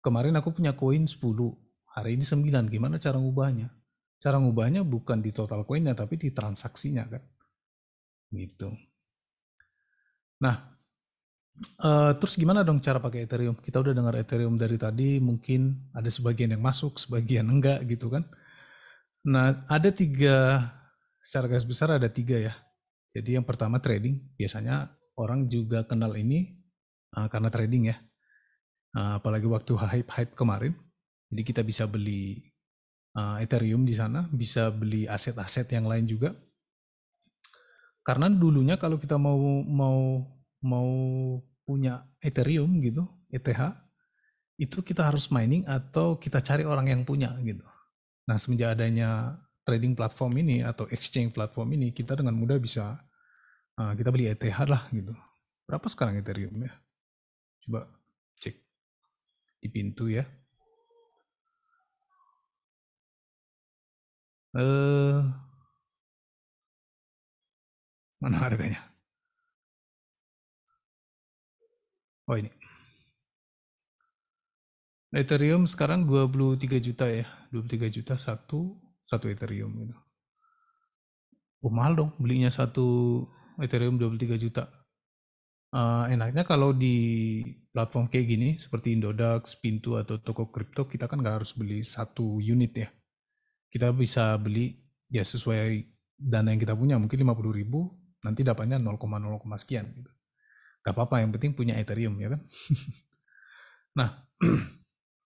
kemarin aku punya koin 10, hari ini 9, gimana cara ngubahnya? Cara ngubahnya bukan di total koinnya, tapi di transaksinya kan. Gitu. Nah, terus gimana dong cara pakai Ethereum? Kita udah dengar Ethereum dari tadi, mungkin ada sebagian yang masuk, sebagian enggak gitu kan. Nah, ada 3, secara garis besar ada 3 ya. Jadi yang pertama trading, biasanya orang juga kenal ini karena trading ya. apalagi waktu hype kemarin. Jadi kita bisa beli Ethereum di sana, bisa beli aset-aset yang lain juga. Karena dulunya kalau kita mau punya Ethereum gitu, ETH, itu kita harus mining atau kita cari orang yang punya gitu. Nah, semenjak adanya trading platform ini atau exchange platform ini, kita dengan mudah bisa kita beli ETH lah gitu. Berapa sekarang Ethereum ya? Coba cek di pintu ya. Mana harganya? Oh ini. Ethereum sekarang 23 juta ya. 23 juta satu Ethereum gitu. Oh mahal dong belinya satu Ethereum 23 juta. Enaknya kalau di platform kayak gini seperti Indodax, Pintu atau toko kripto kita kan nggak harus beli satu unit ya. Kita bisa beli ya sesuai dana yang kita punya, mungkin 50.000 nanti dapatnya 0,0, sekian gitu. Gak apa-apa, yang penting punya Ethereum ya kan. Nah,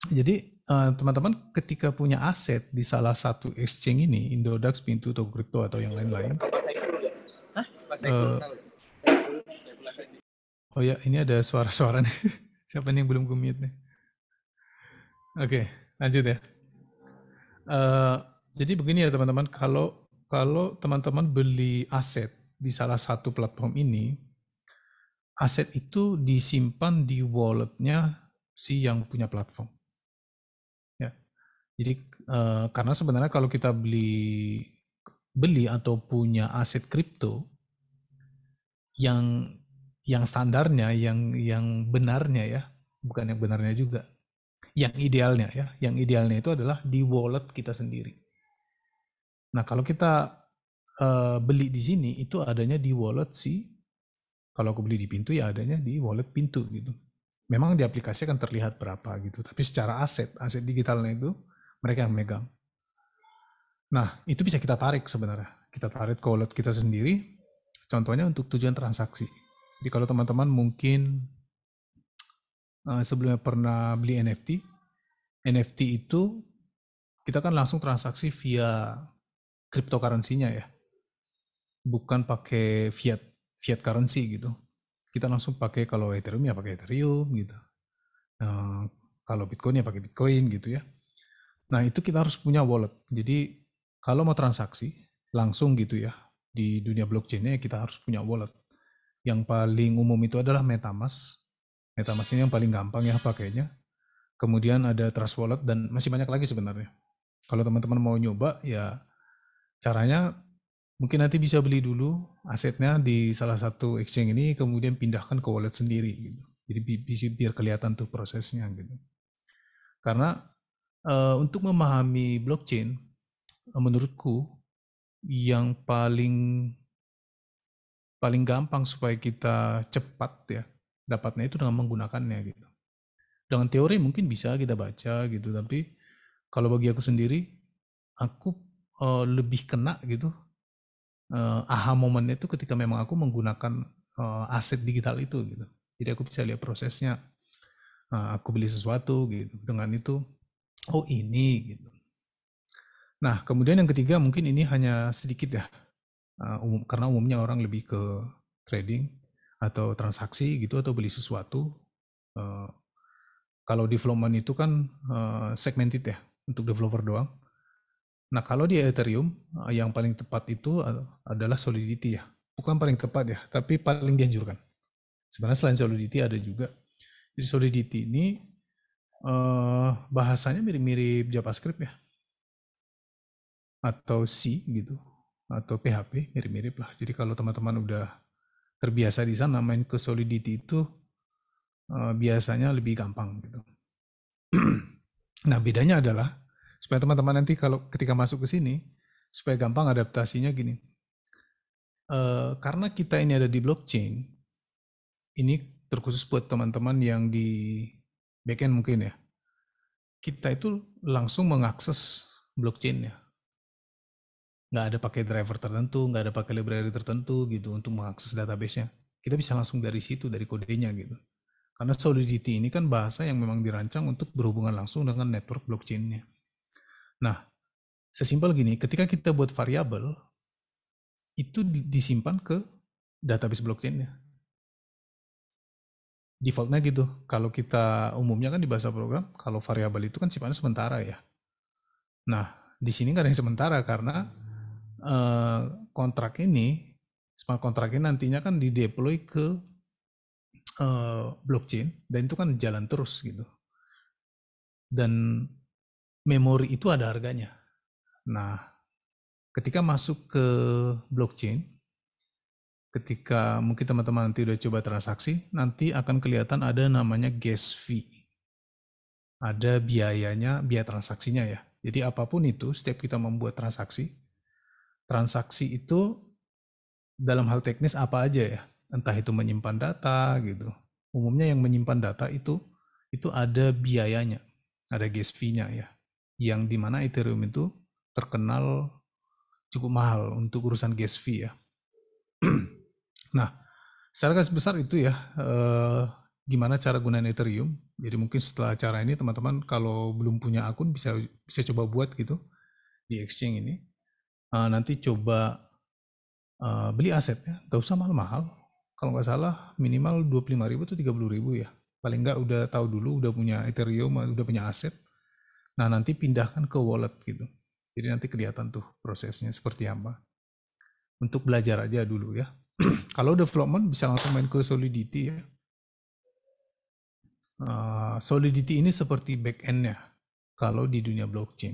jadi teman-teman ketika punya aset di salah satu exchange ini, Indodax, Pintu, toko kripto atau yang lain-lain. Oh ya, ini ada suara-suara nih. Siapa nih yang belum gue-mute nih? Oke, lanjut ya. Jadi begini ya teman-teman, kalau teman-teman beli aset di salah satu platform ini, aset itu disimpan di walletnya si yang punya platform. Ya, jadi karena sebenarnya kalau kita beli atau punya aset kripto yang standarnya, yang benarnya ya, bukan yang benarnya juga, yang idealnya ya, yang idealnya itu adalah di wallet kita sendiri. Nah kalau kita beli di sini itu adanya di wallet sih. Kalau aku beli di Pintu ya adanya di wallet Pintu gitu. Memang di aplikasi kan terlihat berapa gitu, tapi secara aset digitalnya itu mereka yang megang. Nah itu bisa kita tarik sebenarnya. Kita tarik ke wallet kita sendiri. Contohnya untuk tujuan transaksi. Jadi kalau teman-teman mungkin sebelumnya pernah beli NFT itu kita kan langsung transaksi via cryptocurrency-nya ya. Bukan pakai fiat currency gitu. Kita langsung pakai, kalau Ethereum ya pakai Ethereum gitu. Kalau Bitcoin ya pakai Bitcoin gitu ya. Nah itu kita harus punya wallet. Jadi kalau mau transaksi langsung gitu ya di dunia blockchain-nya kita harus punya wallet. Yang paling umum itu adalah MetaMask. MetaMask ini yang paling gampang ya pakainya. Kemudian ada Trust Wallet dan masih banyak lagi sebenarnya. Kalau teman-teman mau nyoba ya caranya mungkin nanti bisa beli dulu asetnya di salah satu exchange ini, kemudian pindahkan ke wallet sendiri gitu. Jadi biar kelihatan tuh prosesnya gitu. Karena untuk memahami blockchain, menurutku yang paling gampang supaya kita cepat ya dapatnya itu dengan menggunakannya gitu. Dengan teori mungkin bisa kita baca gitu, tapi kalau bagi aku sendiri, aku lebih kena gitu aha momennya itu ketika memang aku menggunakan aset digital itu gitu. Jadi aku bisa lihat prosesnya. Aku beli sesuatu gitu. Dengan itu, oh ini gitu. Nah, kemudian yang ketiga mungkin ini hanya sedikit ya. Karena umumnya orang lebih ke trading atau transaksi gitu atau beli sesuatu. Kalau development itu kan segmented ya untuk developer doang. Nah, kalau di Ethereum yang paling tepat itu adalah Solidity ya. Bukan paling tepat ya, tapi paling dianjurkan. Sebenarnya selain Solidity ada juga. Jadi Solidity ini bahasanya mirip-mirip JavaScript ya. Atau C gitu. Atau PHP mirip-mirip lah. Jadi kalau teman-teman udah terbiasa di sana main ke Solidity itu biasanya lebih gampang gitu. Nah, bedanya adalah supaya teman-teman nanti kalau ketika masuk ke sini supaya gampang adaptasinya gini. Karena kita ini ada di blockchain, ini terkhusus buat teman-teman yang di backend mungkin ya. Kita itu langsung mengakses blockchain ya. Nggak ada pakai driver tertentu, nggak ada pakai library tertentu gitu untuk mengakses database-nya. Kita bisa langsung dari situ, dari kodenya gitu. Karena Solidity ini kan bahasa yang memang dirancang untuk berhubungan langsung dengan network blockchain-nya. Nah, sesimpel gini, ketika kita buat variabel, itu disimpan ke database blockchain-nya. Defaultnya gitu. Kalau kita umumnya kan di bahasa program, kalau variabel itu kan sifatnya sementara ya. Nah, di sini nggak ada yang sementara karena kontrak ini, smart kontrak ini nantinya kan dideploy ke blockchain dan itu kan jalan terus gitu. Dan memori itu ada harganya. Nah, ketika masuk ke blockchain, ketika mungkin teman-teman nanti udah coba transaksi, nanti akan kelihatan ada namanya gas fee. Ada biayanya, biaya transaksinya ya. Jadi apapun itu, setiap kita membuat transaksi, transaksi itu dalam hal teknis apa aja ya. Entah itu menyimpan data gitu. Umumnya yang menyimpan data itu ada biayanya, ada gas fee-nya ya. Yang dimana Ethereum itu terkenal cukup mahal untuk urusan gas fee ya. Nah, secara garis besar itu ya, gimana cara gunain Ethereum. Jadi mungkin setelah acara ini teman-teman kalau belum punya akun bisa coba buat gitu di exchange ini. Nanti coba beli asetnya, gak usah mahal-mahal. Kalau nggak salah minimal 25.000 atau 30.000 ya. Paling nggak udah tahu dulu, udah punya Ethereum, udah punya aset. Nah nanti pindahkan ke wallet gitu. Jadi nanti kelihatan tuh prosesnya seperti apa. Untuk belajar aja dulu ya. Kalau development bisa langsung main ke Solidity ya. Solidity ini seperti back-end-nya kalau di dunia blockchain.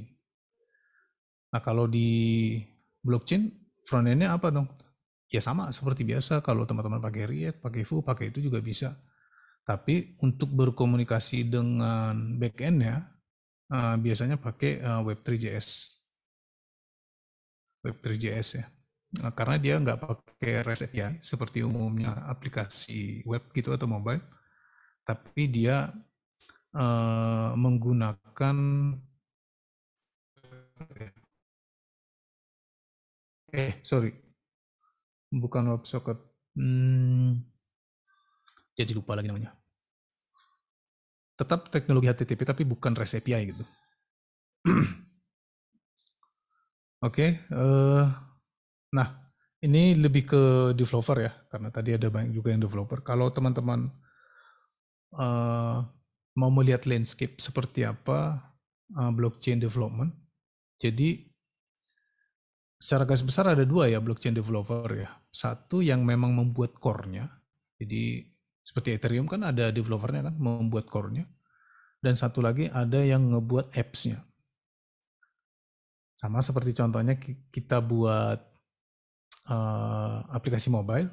Nah kalau di blockchain front-end-nya apa dong? Ya sama seperti biasa kalau teman-teman pakai React, pakai Vue, pakai itu juga bisa. Tapi untuk berkomunikasi dengan back-end-nya biasanya pakai Web3.js. Web3.js ya. Nah, karena dia nggak pakai REST API seperti umumnya aplikasi web gitu atau mobile, tapi dia menggunakan sorry, bukan WebSocket. Jadi lupa lagi namanya. Tetap teknologi HTTP tapi bukan REST API gitu. Oke, nah ini lebih ke developer ya, karena tadi ada banyak juga yang developer. Kalau teman-teman mau melihat landscape seperti apa blockchain development, jadi secara garis besar ada dua ya blockchain developer ya. Satu yang memang membuat core-nya, jadi seperti Ethereum kan ada developernya kan, membuat core-nya. Dan satu lagi ada yang ngebuat apps-nya. Sama seperti contohnya kita buat aplikasi mobile,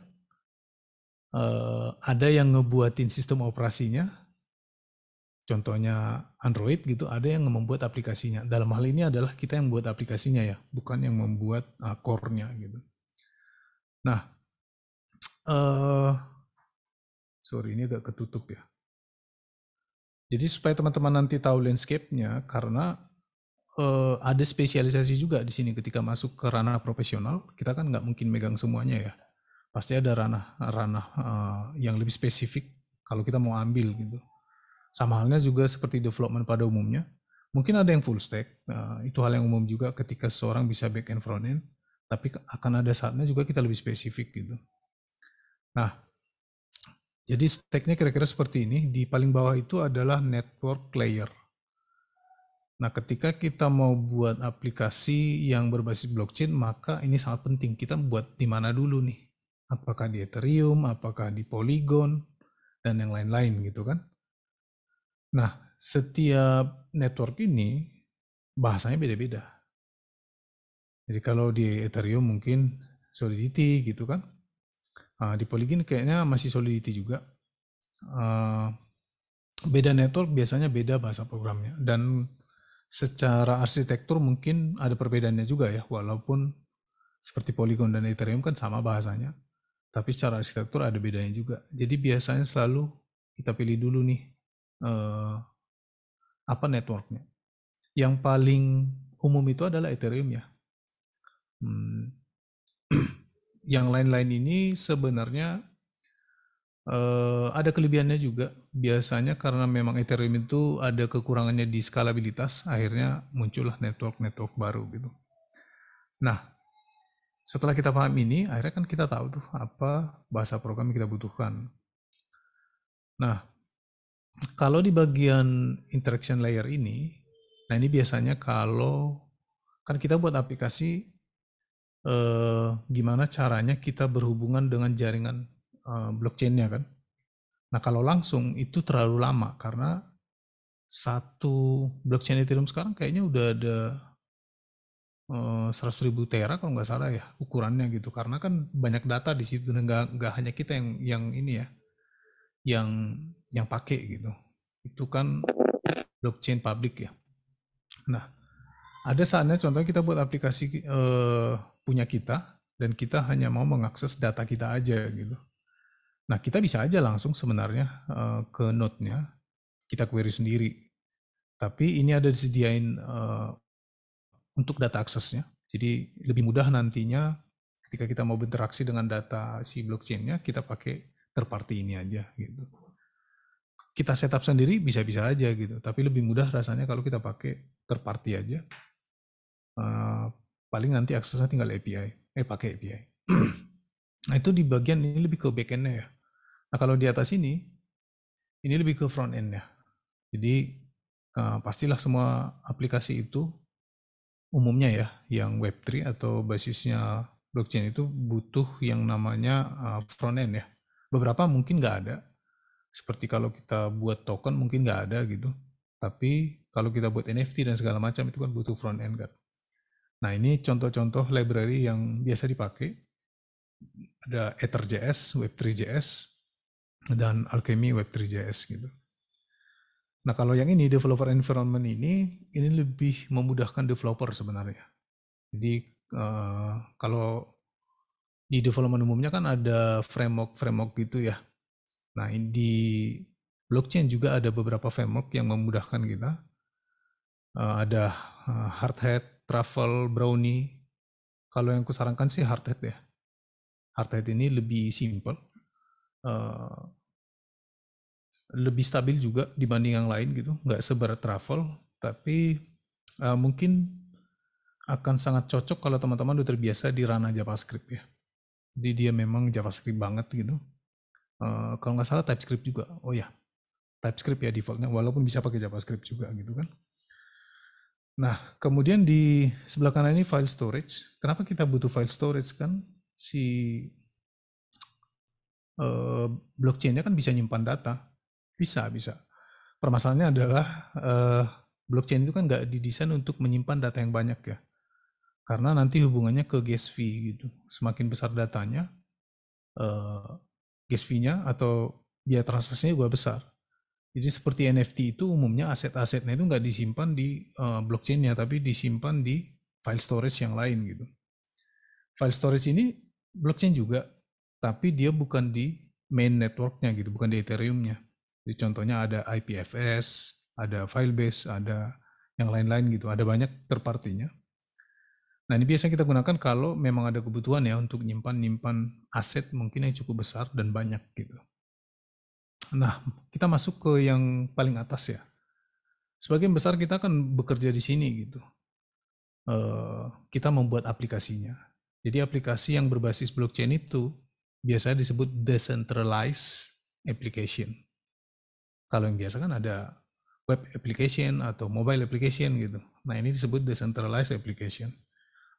ada yang ngebuatin sistem operasinya, contohnya Android gitu, ada yang membuat aplikasinya. Dalam hal ini adalah kita yang membuat aplikasinya ya, bukan yang membuat core-nya gitu. Nah, sorry ini agak ketutup ya. Jadi supaya teman-teman nanti tahu landscape-nya, karena ada spesialisasi juga di sini ketika masuk ke ranah profesional, kita kan nggak mungkin megang semuanya ya. Pasti ada ranah yang lebih spesifik kalau kita mau ambil gitu. Sama halnya juga seperti development pada umumnya. Mungkin ada yang full stack, itu hal yang umum juga ketika seseorang bisa back end front end, tapi akan ada saatnya juga kita lebih spesifik gitu. Nah, jadi stacknya kira-kira seperti ini. Di paling bawah itu adalah network layer. Nah, ketika kita mau buat aplikasi yang berbasis blockchain, maka ini sangat penting. Kita buat di mana dulu nih? Apakah di Ethereum, apakah di Polygon, dan yang lain-lain gitu kan. Nah, setiap network ini bahasanya beda-beda. Jadi kalau di Ethereum mungkin Solidity gitu kan. Di Polygon kayaknya masih Solidity juga. Beda network biasanya beda bahasa programnya. Dan secara arsitektur mungkin ada perbedaannya juga ya, walaupun seperti Polygon dan Ethereum kan sama bahasanya, tapi secara arsitektur ada bedanya juga. Jadi biasanya selalu kita pilih dulu nih apa networknya. Yang paling umum itu adalah Ethereum ya. Yang lain-lain ini sebenarnya Ada kelebihannya juga. Biasanya karena memang Ethereum itu ada kekurangannya di skalabilitas, akhirnya muncullah network-network baru gitu. Nah, setelah kita paham ini, akhirnya kan kita tahu tuh apa bahasa program yang kita butuhkan. Nah, kalau di bagian interaction layer ini, nah ini biasanya kalau kan kita buat aplikasi, gimana caranya kita berhubungan dengan jaringan blockchain-nya kan. Nah, kalau langsung itu terlalu lama karena satu blockchain Ethereum sekarang kayaknya udah ada 100.000 tera kalau nggak salah ya ukurannya gitu. Karena kan banyak data di situ dan nggak hanya kita yang ini ya, yang pakai gitu. Itu kan blockchain public ya. Nah, ada saatnya contohnya kita buat aplikasi punya kita dan kita hanya mau mengakses data kita aja gitu. Nah, kita bisa aja langsung sebenarnya ke node-nya kita query sendiri. Tapi ini ada disediain untuk data aksesnya. Jadi lebih mudah nantinya ketika kita mau berinteraksi dengan data si blockchain-nya, kita pakai third party ini aja gitu. Kita setup sendiri bisa-bisa aja gitu, tapi lebih mudah rasanya kalau kita pakai third party aja. Paling nanti aksesnya tinggal API, pakai API. Nah itu di bagian ini lebih ke backend-nya ya. Nah kalau di atas ini lebih ke front end-nya. Jadi pastilah semua aplikasi itu umumnya ya, yang Web3 atau basisnya blockchain itu butuh yang namanya front end ya. Beberapa mungkin nggak ada. Seperti kalau kita buat token mungkin nggak ada gitu. Tapi kalau kita buat NFT dan segala macam itu kan butuh front end kan. Nah ini contoh-contoh library yang biasa dipakai. Ada Ether.js, Web3.js, dan Alchemy Web3.js gitu. Nah kalau yang ini developer environment ini lebih memudahkan developer sebenarnya. Jadi kalau di development umumnya kan ada framework gitu ya. Nah di blockchain juga ada beberapa framework yang memudahkan kita. Ada Hardhat, Truffle, Brownie. Kalau yang kusarankan sih Hardhat ya. Hardhat ini lebih simple, lebih stabil juga dibanding yang lain gitu. Nggak seberat Truffle, tapi mungkin akan sangat cocok kalau teman-teman udah terbiasa di ranah JavaScript ya. Jadi dia memang JavaScript banget gitu. Kalau nggak salah TypeScript juga. Oh ya, TypeScript ya defaultnya, walaupun bisa pakai JavaScript juga gitu kan. Nah, kemudian di sebelah kanan ini file storage. Kenapa kita butuh file storage kan? Si blockchain-nya kan bisa nyimpan data. Bisa. Permasalahannya adalah blockchain itu kan nggak didesain untuk menyimpan data yang banyak ya. Karena nanti hubungannya ke gas fee gitu. Semakin besar datanya, gas fee-nya atau biaya transaksinya juga besar. Jadi seperti NFT itu umumnya aset-asetnya itu nggak disimpan di blockchain-nya, tapi disimpan di file storage yang lain gitu. File storage ini blockchain juga, tapi dia bukan di main network-nya gitu, bukan di Ethereum-nya. Jadi contohnya ada IPFS, ada Firebase, ada yang lain-lain gitu, ada banyak third party-nya. Nah ini biasanya kita gunakan kalau memang ada kebutuhan ya untuk nyimpan aset mungkin yang cukup besar dan banyak gitu. Nah kita masuk ke yang paling atas ya. Sebagian besar kita kan bekerja di sini gitu. Kita membuat aplikasinya. Jadi aplikasi yang berbasis blockchain itu biasanya disebut decentralized application. Kalau yang biasa kan ada web application atau mobile application gitu. Nah ini disebut decentralized application.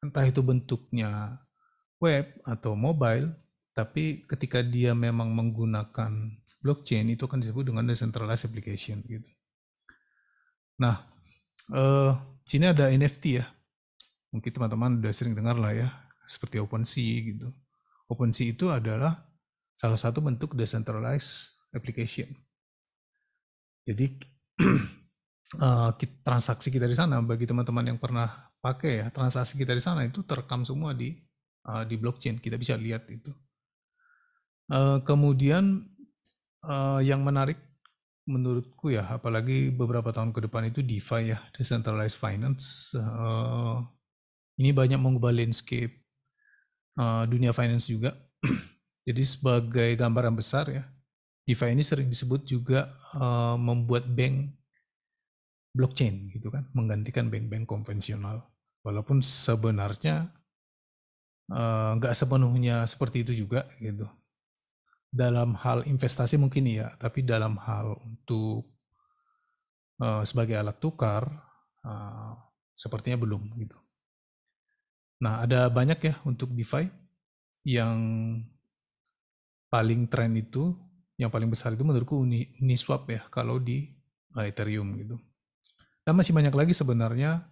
Entah itu bentuknya web atau mobile, tapi ketika dia memang menggunakan blockchain itu kan disebut dengan decentralized application gitu. Nah, sini ada NFT ya. Mungkin teman-teman udah sering dengar lah ya, seperti OpenSea gitu. OpenSea itu adalah salah satu bentuk decentralized application. Jadi transaksi kita di sana, bagi teman-teman yang pernah pakai ya, transaksi kita di sana itu terekam semua di blockchain. Kita bisa lihat itu. Kemudian yang menarik menurutku ya, apalagi beberapa tahun ke depan itu DeFi ya, decentralized finance. Ini banyak mengubah landscape dunia finance juga. Jadi sebagai gambaran besar ya, DeFi ini sering disebut juga membuat bank blockchain gitu kan, menggantikan bank-bank konvensional. Walaupun sebenarnya nggak sepenuhnya seperti itu juga gitu. Dalam hal investasi mungkin iya, tapi dalam hal untuk sebagai alat tukar uh, sepertinya belum gitu. Nah, ada banyak ya untuk DeFi yang paling tren itu, yang paling besar itu menurutku Uniswap ya kalau di Ethereum gitu. Dan masih banyak lagi sebenarnya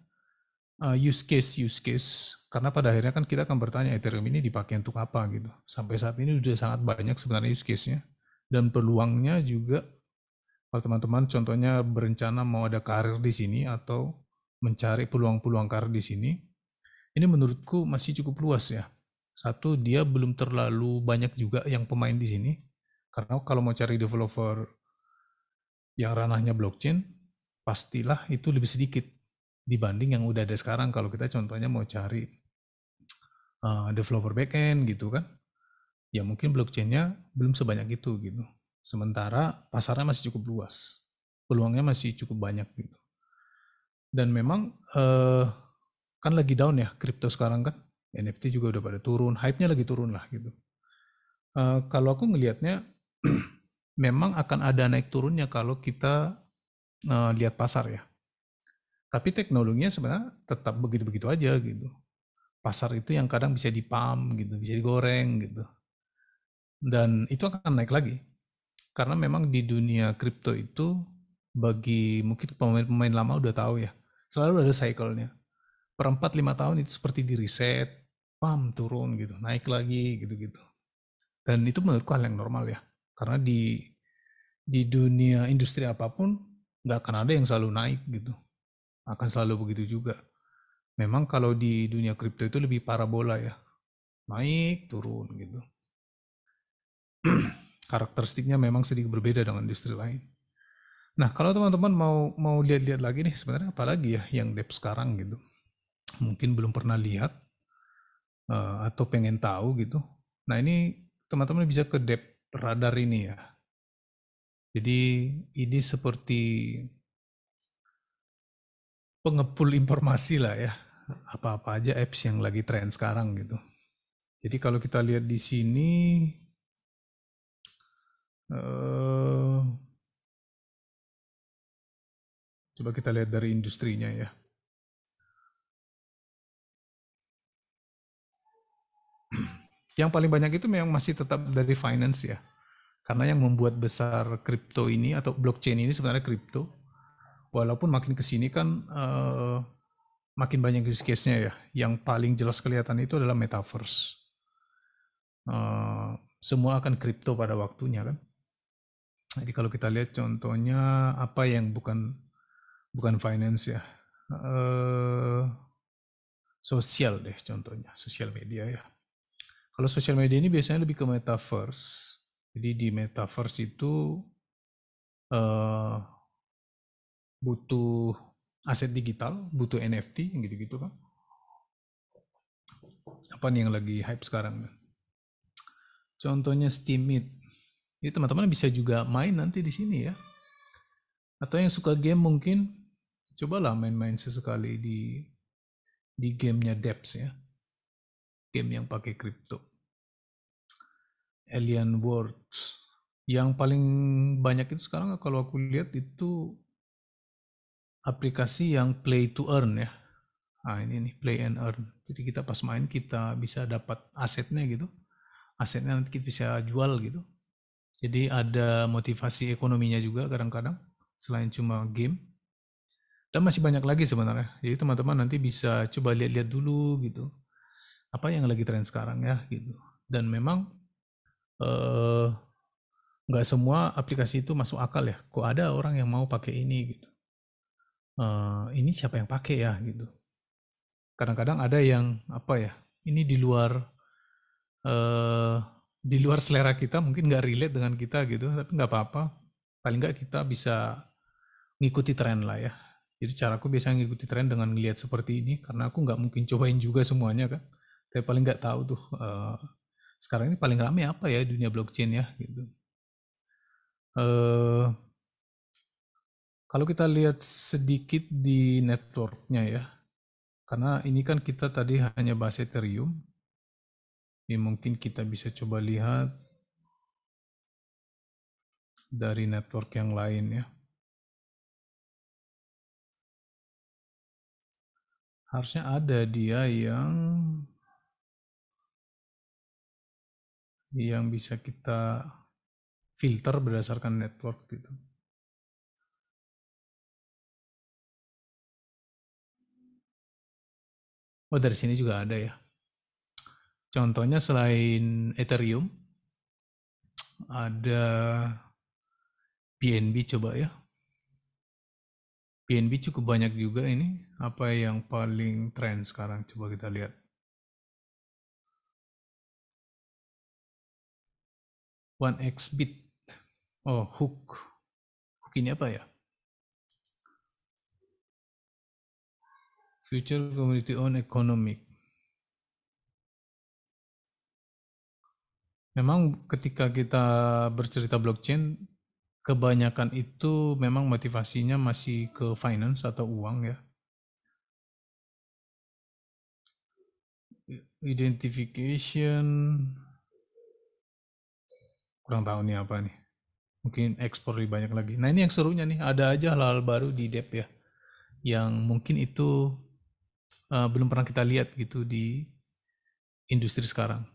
use case karena pada akhirnya kan kita akan bertanya Ethereum ini dipakai untuk apa gitu. Sampai saat ini sudah sangat banyak sebenarnya use case-nya dan peluangnya juga kalau teman-teman contohnya berencana mau ada karir di sini atau mencari peluang-peluang karir di sini, ini menurutku masih cukup luas ya. Satu, dia belum terlalu banyak juga yang pemain di sini. Karena kalau mau cari developer yang ranahnya blockchain, pastilah itu lebih sedikit dibanding yang udah ada sekarang. Kalau kita contohnya mau cari developer backend gitu kan, ya mungkin blockchainnya belum sebanyak itu gitu. Sementara pasarnya masih cukup luas, peluangnya masih cukup banyak gitu. Dan memang kan lagi down ya kripto sekarang kan, NFT juga udah pada turun, hype-nya lagi turun lah gitu. Kalau aku ngelihatnya memang akan ada naik turunnya kalau kita lihat pasar ya. Tapi teknologinya sebenarnya tetap begitu-begitu aja gitu. Pasar itu yang kadang bisa dipam gitu, bisa digoreng gitu. Dan itu akan naik lagi. Karena memang di dunia kripto itu bagi mungkin pemain-pemain lama udah tahu ya. Selalu ada cycle-nya. Per 4-5 tahun itu seperti di reset, pam turun gitu, naik lagi gitu-gitu. Dan itu menurutku hal yang normal ya. Karena di dunia industri apapun nggak akan ada yang selalu naik gitu. Akan selalu begitu juga. Memang kalau di dunia kripto itu lebih parabola ya. Naik, turun gitu. Karakteristiknya memang sedikit berbeda dengan industri lain. Nah, kalau teman-teman mau lihat-lihat lagi nih sebenarnya apalagi ya yang dep sekarang gitu. Mungkin belum pernah lihat atau pengen tahu gitu. Nah, ini teman-teman bisa ke dep radar ini ya. Jadi ini seperti pengepul informasi lah ya. Apa-apa aja apps yang lagi tren sekarang gitu. Jadi kalau kita lihat di sini coba kita lihat dari industrinya ya. Yang paling banyak itu memang masih tetap dari finance ya. Karena yang membuat besar kripto ini atau blockchain ini sebenarnya kripto. Walaupun makin kesini kan makin banyak use case-nya ya. Yang paling jelas kelihatan itu adalah metaverse. Semua akan kripto pada waktunya kan. Jadi kalau kita lihat contohnya apa yang bukan finance ya. Sosial deh contohnya, sosial media ya. Kalau sosial media ini biasanya lebih ke metaverse. Jadi di metaverse itu butuh aset digital, butuh NFT, gitu-gitu kan. Apa nih yang lagi hype sekarang? Contohnya Steemit. Jadi teman-teman bisa juga main nanti di sini ya. Atau yang suka game mungkin cobalah main-main sesekali di gamenya Depths ya. Game yang pakai kripto. Alien Worlds. Yang paling banyak itu sekarang kalau aku lihat itu aplikasi yang play to earn ya. Nah ini nih play and earn. Jadi kita pas main kita bisa dapat asetnya gitu. Asetnya nanti kita bisa jual gitu. Jadi ada motivasi ekonominya juga kadang-kadang selain cuma game. Dan masih banyak lagi sebenarnya. Jadi teman-teman nanti bisa coba lihat-lihat dulu gitu. Apa yang lagi tren sekarang ya gitu. Dan memang nggak semua aplikasi itu masuk akal ya. Kok ada orang yang mau pakai ini gitu. Ini siapa yang pakai ya gitu. Kadang-kadang ada yang apa ya? Ini di luar selera kita mungkin nggak relate dengan kita gitu, tapi nggak apa-apa. Paling nggak kita bisa ngikuti tren lah ya. Jadi caraku biasanya ngikuti tren dengan ngelihat seperti ini, karena aku nggak mungkin cobain juga semuanya kan. Tapi paling nggak tahu tuh sekarang ini paling rame apa ya dunia blockchain ya gitu. Eh, Kalau kita lihat sedikit di networknya ya, karena ini kan kita tadi hanya bahas Ethereum, ya mungkin kita bisa coba lihat dari network yang lain ya. Harusnya ada dia yang bisa kita filter berdasarkan network gitu. Oh, dari sini juga ada ya. Contohnya selain Ethereum, ada BNB coba ya. BNB cukup banyak juga ini. Apa yang paling tren sekarang? Coba kita lihat. 1xBit. Oh, Hook. Hook ini apa ya? Future Community Owned Economic. Memang ketika kita bercerita blockchain, kebanyakan itu memang motivasinya masih ke finance atau uang ya. Identification, kurang tahu nih apa nih. Mungkin ekspor lebih banyak lagi. Nah ini yang serunya nih, ada aja hal-hal baru di DEP ya. Yang mungkin itu belum pernah kita lihat gitu di industri sekarang.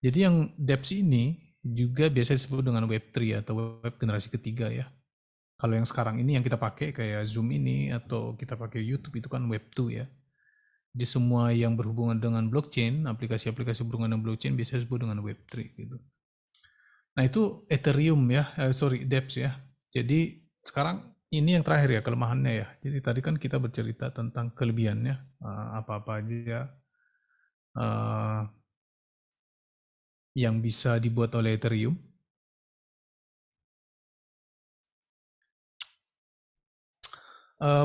Jadi yang DEPS ini juga biasa disebut dengan Web3 atau web generasi ketiga ya. Kalau yang sekarang ini yang kita pakai kayak Zoom ini atau kita pakai YouTube itu kan Web2 ya. Jadi semua yang berhubungan dengan blockchain, aplikasi-aplikasi berhubungan dengan blockchain biasanya disebut dengan Web3 gitu. Nah itu Ethereum ya, DEPS ya. Jadi sekarang ini yang terakhir ya kelemahannya ya. Jadi tadi kan kita bercerita tentang kelebihannya, apa-apa aja uh, yang bisa dibuat oleh Ethereum.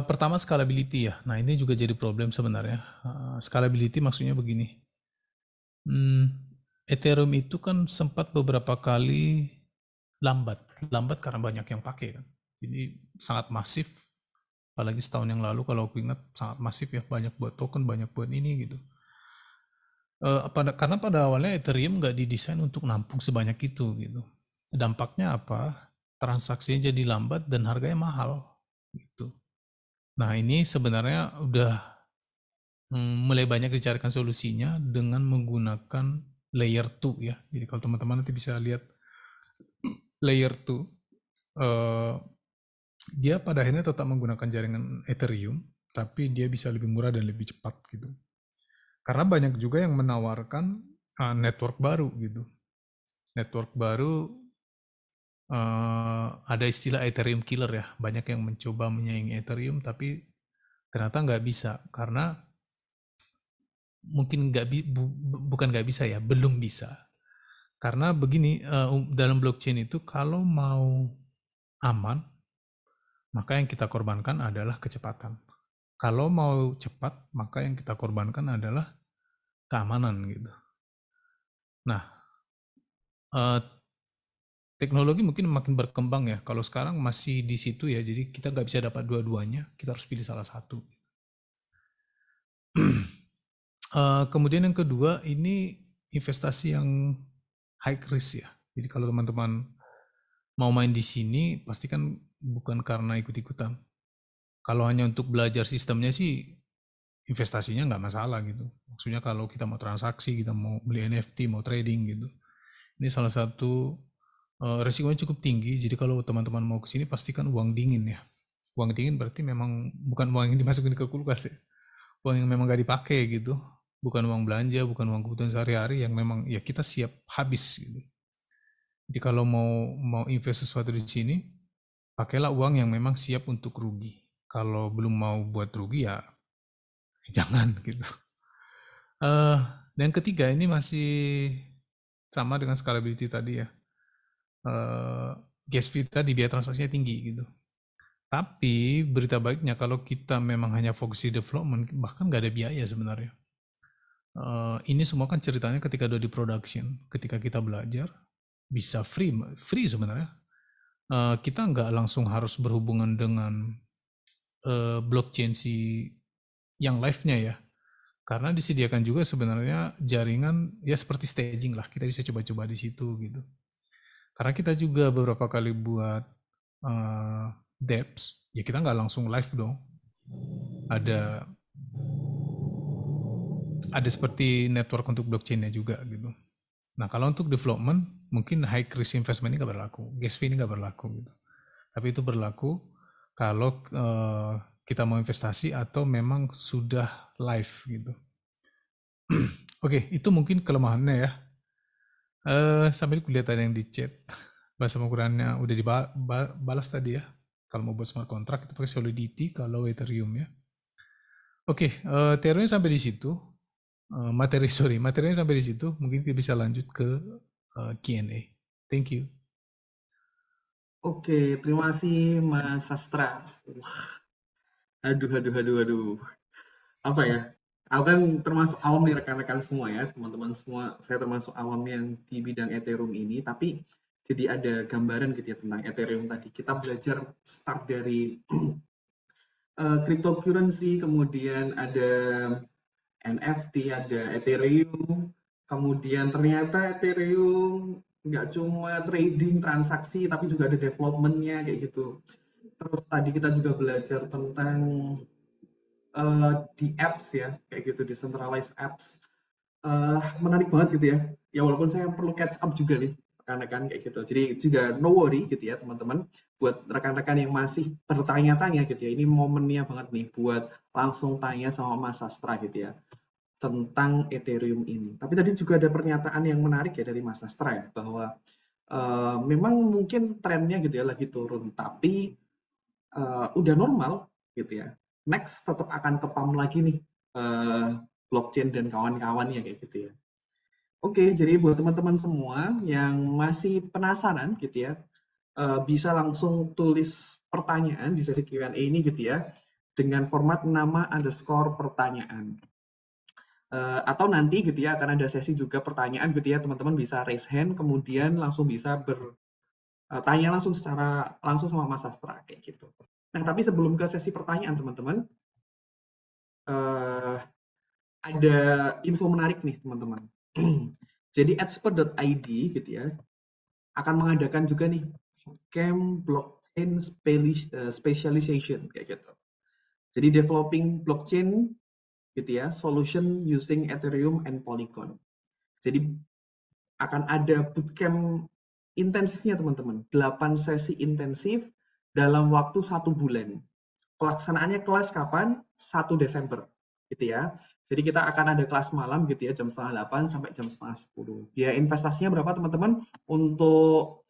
Pertama scalability ya. Nah ini juga jadi problem sebenarnya. Scalability maksudnya begini. Ethereum itu kan sempat beberapa kali lambat karena banyak yang pakai kan. Jadi sangat masif. Apalagi setahun yang lalu kalau aku ingat sangat masif ya, banyak buat token, banyak buat ini gitu. Karena pada awalnya Ethereum nggak didesain untuk nampung sebanyak itu gitu. Dampaknya apa? Transaksinya jadi lambat dan harganya mahal gitu. Nah ini sebenarnya udah mulai banyak dicarikan solusinya dengan menggunakan layer 2 ya. Jadi kalau teman-teman nanti bisa lihat layer 2, dia pada akhirnya tetap menggunakan jaringan Ethereum, tapi dia bisa lebih murah dan lebih cepat gitu. Karena banyak juga yang menawarkan network baru gitu. Network baru ada istilah Ethereum killer ya. Banyak yang mencoba menyaingi Ethereum, tapi ternyata nggak bisa karena mungkin bukan nggak bisa ya, belum bisa. Karena begini, dalam blockchain itu kalau mau aman, maka yang kita korbankan adalah kecepatan. Kalau mau cepat, maka yang kita korbankan adalah keamanan gitu. Nah, teknologi mungkin makin berkembang ya. Kalau sekarang masih di situ ya, jadi kita nggak bisa dapat dua-duanya, kita harus pilih salah satu. Kemudian yang kedua, ini investasi yang high risk ya. Jadi kalau teman-teman mau main di sini, pastikan bukan karena ikut-ikutan. Kalau hanya untuk belajar sistemnya sih, investasinya nggak masalah gitu. Maksudnya kalau kita mau transaksi, kita mau beli NFT, mau trading gitu. Ini salah satu resikonya cukup tinggi. Jadi kalau teman-teman mau ke sini pastikan uang dingin ya. Uang dingin berarti memang bukan uang yang dimasukin ke kulkas ya. Uang yang memang gak dipakai gitu. Bukan uang belanja, bukan uang kebutuhan sehari-hari yang memang ya kita siap habis gitu. Jadi kalau mau invest sesuatu di sini, pakailah uang yang memang siap untuk rugi. Kalau belum mau buat rugi ya jangan gitu. Dan ketiga ini masih sama dengan scalability tadi ya. Gas fee tadi biaya transaksinya tinggi gitu. Tapi berita baiknya kalau kita memang hanya fokus di development, bahkan nggak ada biaya sebenarnya. Ini semua kan ceritanya ketika udah di production, ketika kita belajar bisa free sebenarnya. kita nggak langsung harus berhubungan dengan blockchain si yang live-nya ya. Karena disediakan juga sebenarnya jaringan ya seperti staging lah. Kita bisa coba-coba di situ gitu. Karena kita juga beberapa kali buat dApps, ya kita nggak langsung live dong. Ada seperti network untuk blockchain-nya juga gitu. Nah kalau untuk development mungkin high risk investment ini nggak berlaku, gas fee ini nggak berlaku gitu. Tapi itu berlaku kalau kita mau investasi atau memang sudah live gitu. Oke, itu mungkin kelemahannya ya. Sambil kulihat ada yang di chat. Bahasa penggunaannya udah dibalas tadi ya. Kalau mau buat smart contract itu pakai Solidity, kalau Ethereum ya. Oke, teorinya sampai di situ. Materinya sampai di situ. Mungkin kita bisa lanjut ke Q&A. Thank you. Oke, terima kasih Mas Sastra. Aduh. Apa ya? Aku kan termasuk awam nih rekan-rekan semua ya, teman-teman semua. Saya termasuk awam yang di bidang Ethereum ini, tapi jadi ada gambaran gitu ya tentang Ethereum tadi. Kita belajar start dari cryptocurrency, kemudian ada NFT, ada Ethereum, kemudian ternyata Ethereum nggak cuma trading transaksi, tapi juga ada development-nya kayak gitu. Terus tadi kita juga belajar tentang di apps ya, kayak gitu, decentralized apps. Menarik banget gitu ya. Ya walaupun saya perlu catch up juga nih, rekan-rekan kayak gitu. Jadi juga no worry gitu ya teman-teman. Buat rekan-rekan yang masih bertanya-tanya gitu ya, ini momennya banget nih buat langsung tanya sama Mas Sastra gitu ya tentang Ethereum ini. Tapi tadi juga ada pernyataan yang menarik ya dari Mas Sastra ya, bahwa memang mungkin trennya gitu ya lagi turun, tapi udah normal gitu ya. Next tetap akan kepam lagi nih blockchain dan kawan-kawannya kayak gitu ya. Oke, jadi buat teman-teman semua yang masih penasaran gitu ya, bisa langsung tulis pertanyaan di sesi Q&A ini gitu ya, dengan format nama underscore pertanyaan. Atau nanti gitu ya akan ada sesi juga pertanyaan gitu ya, teman-teman bisa raise hand, kemudian langsung bisa bertanya langsung secara langsung sama Mas Sastra kayak gitu. Nah, tapi sebelum ke sesi pertanyaan teman-teman, ada info menarik nih teman-teman. Jadi expert.id gitu ya akan mengadakan juga nih camp blockchain specialization kayak gitu. Jadi developing blockchain gitu ya, solution using Ethereum and Polygon. Jadi akan ada bootcamp intensifnya teman-teman, 8 sesi intensif dalam waktu 1 bulan. Pelaksanaannya kelas kapan? 1 Desember gitu ya. Jadi kita akan ada kelas malam gitu ya, jam setengah 8 sampai jam setengah 10. Biaya investasinya berapa teman-teman? Untuk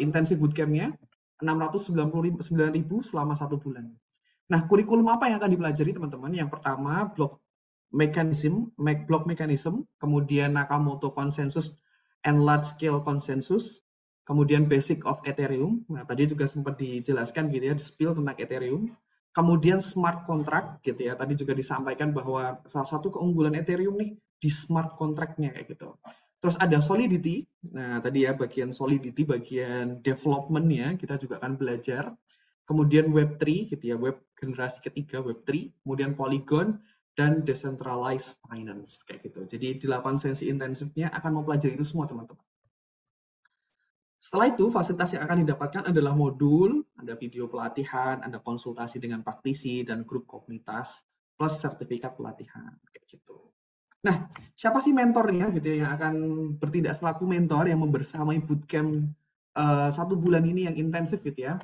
intensif bootcampnya 699.000 selama 1 bulan. Nah, kurikulum apa yang akan dipelajari teman-teman? Yang pertama, block mechanism, kemudian Nakamoto consensus and large scale consensus, kemudian basic of Ethereum. Nah, tadi juga sempat dijelaskan gitu ya, spill tentang Ethereum. Kemudian smart contract gitu ya. Tadi juga disampaikan bahwa salah satu keunggulan Ethereum nih di smart contract-nya kayak gitu. Terus ada solidity. Nah, tadi ya bagian solidity, bagian development-nya kita juga akan belajar. Kemudian Web3 gitu ya, web generasi ketiga Web3, kemudian Polygon dan decentralized finance kayak gitu. Jadi 8 sesi intensifnya akan mempelajari itu semua teman-teman. Setelah itu, fasilitas yang akan didapatkan adalah modul, ada video pelatihan, ada konsultasi dengan praktisi dan grup komunitas, plus sertifikat pelatihan, kayak gitu. Nah, siapa sih mentornya gitu ya, yang akan bertindak selaku mentor yang membersamai bootcamp 1 bulan ini yang intensif gitu ya.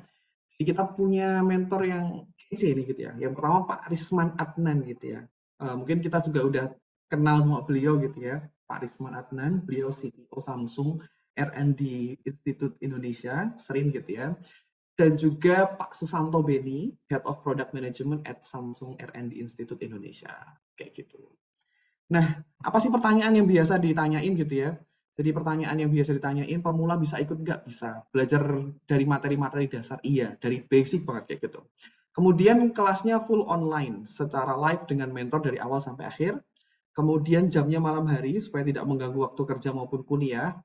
Jadi kita punya mentor yang kece nih gitu ya. Yang pertama Pak Risman Adnan gitu ya. Mungkin kita juga udah kenal sama beliau gitu ya. Pak Risman Adnan, beliau CEO Samsung R&D Institute Indonesia, sering gitu ya. Dan juga Pak Susanto Beni, Head of Product Management at Samsung R&D Institute Indonesia. Kayak gitu. Nah, apa sih pertanyaan yang biasa ditanyain gitu ya? Jadi pertanyaan yang biasa ditanyain, pemula bisa ikut nggak? Bisa. Belajar dari materi-materi dasar? Iya, dari basic banget kayak gitu. Kemudian kelasnya full online, secara live dengan mentor dari awal sampai akhir. Kemudian jamnya malam hari, supaya tidak mengganggu waktu kerja maupun kuliah.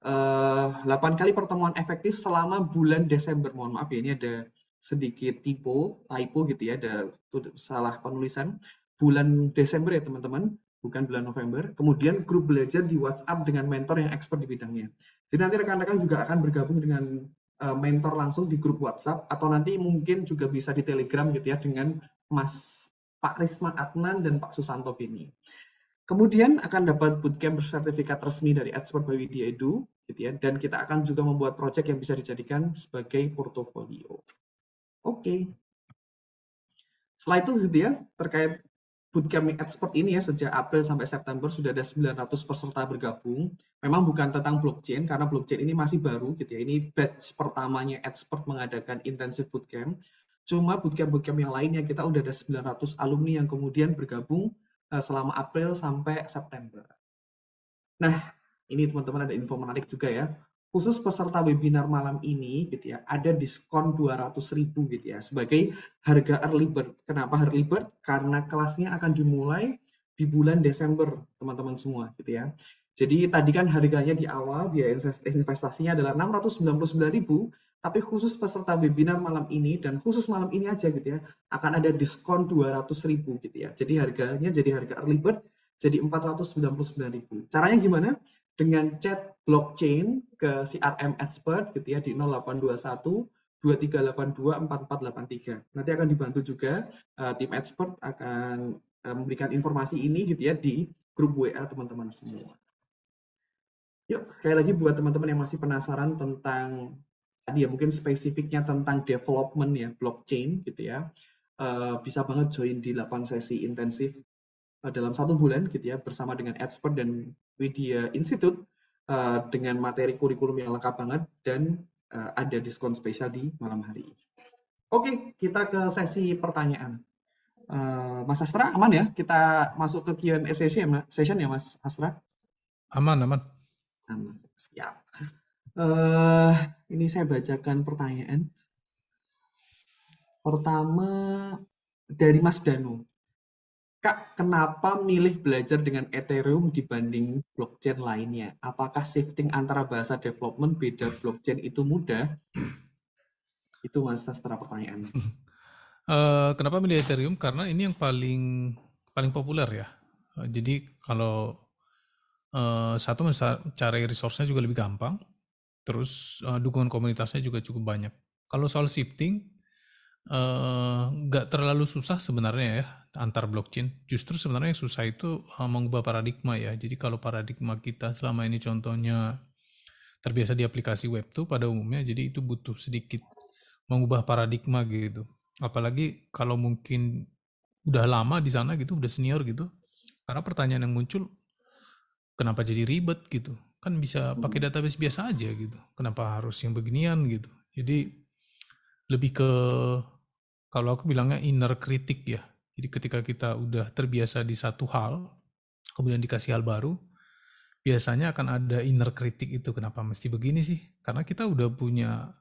8 kali pertemuan efektif selama bulan Desember. Mohon maaf ya, ini ada sedikit typo gitu ya, ada salah penulisan. Bulan Desember ya teman-teman, bukan bulan November. Kemudian grup belajar di WhatsApp dengan mentor yang expert di bidangnya. Jadi nanti rekan-rekan juga akan bergabung dengan mentor langsung di grup WhatsApp, atau nanti mungkin juga bisa di Telegram gitu ya, dengan Pak Risman Adnan dan Pak Susanto Beni. Kemudian akan dapat bootcamp bersertifikat resmi dari Expert by Widya Edu, gitu ya. Dan kita akan juga membuat project yang bisa dijadikan sebagai portofolio. Oke. Setelah itu gitu ya, terkait bootcamp expert ini ya, sejak April sampai September sudah ada 900 peserta bergabung. Memang bukan tentang blockchain, karena blockchain ini masih baru gitu ya. Ini batch pertamanya expert mengadakan intensive bootcamp. Cuma bootcamp-bootcamp yang lainnya kita udah ada 900 alumni yang kemudian bergabung selama April sampai September. Nah, ini teman-teman ada info menarik juga ya. Khusus peserta webinar malam ini gitu ya, ada diskon 200.000 gitu ya sebagai harga early bird. Kenapa early bird? Karena kelasnya akan dimulai di bulan Desember, teman-teman semua gitu ya. Jadi tadi kan harganya di awal biaya investasinya adalah 699.000, tapi khusus peserta webinar malam ini dan khusus malam ini aja gitu ya, akan ada diskon 200.000 gitu ya. Jadi harganya jadi harga early bird jadi 499.000. Caranya gimana? Dengan chat blockchain ke CRM expert gitu ya di 0821 2382 4483. Nanti akan dibantu juga tim expert akan memberikan informasi ini gitu ya di grup WA teman-teman semua. Yuk, sekali lagi buat teman-teman yang masih penasaran tentang tadi ya, mungkin spesifiknya tentang development ya blockchain gitu ya, bisa banget join di 8 sesi intensif dalam 1 bulan gitu ya, bersama dengan expert dan Widya Institute dengan materi kurikulum yang lengkap banget dan ada diskon spesial di malam hari ini. Oke, kita ke sesi pertanyaan. Mas Astra, aman ya? Kita masuk ke Q&A session ya, Mas Astra? Aman, aman. Aman, siap. Ini saya bacakan pertanyaan. Pertama dari Mas Danu. Kak, kenapa milih belajar dengan Ethereum dibanding blockchain lainnya? Apakah shifting antara bahasa development beda blockchain itu mudah? Itu Mas Sastra pertanyaannya. Kenapa milih Ethereum? Karena ini yang paling populer ya. Jadi kalau satu cari resource-nya juga lebih gampang, terus dukungan komunitasnya juga cukup banyak. Kalau soal shifting, nggak terlalu susah sebenarnya ya antar blockchain. Justru sebenarnya yang susah itu mengubah paradigma ya. Jadi kalau paradigma kita selama ini contohnya terbiasa di aplikasi web tuh pada umumnya, jadi itu butuh sedikit mengubah paradigma gitu. Apalagi kalau mungkin udah lama di sana gitu, udah senior gitu. Karena pertanyaan yang muncul, kenapa jadi ribet gitu? Kan bisa pakai database biasa aja gitu. Kenapa harus yang beginian gitu? Jadi lebih ke, kalau aku bilangnya inner critic ya. Jadi ketika kita udah terbiasa di satu hal, kemudian dikasih hal baru, biasanya akan ada inner critic itu. Kenapa mesti begini sih? Karena kita udah punya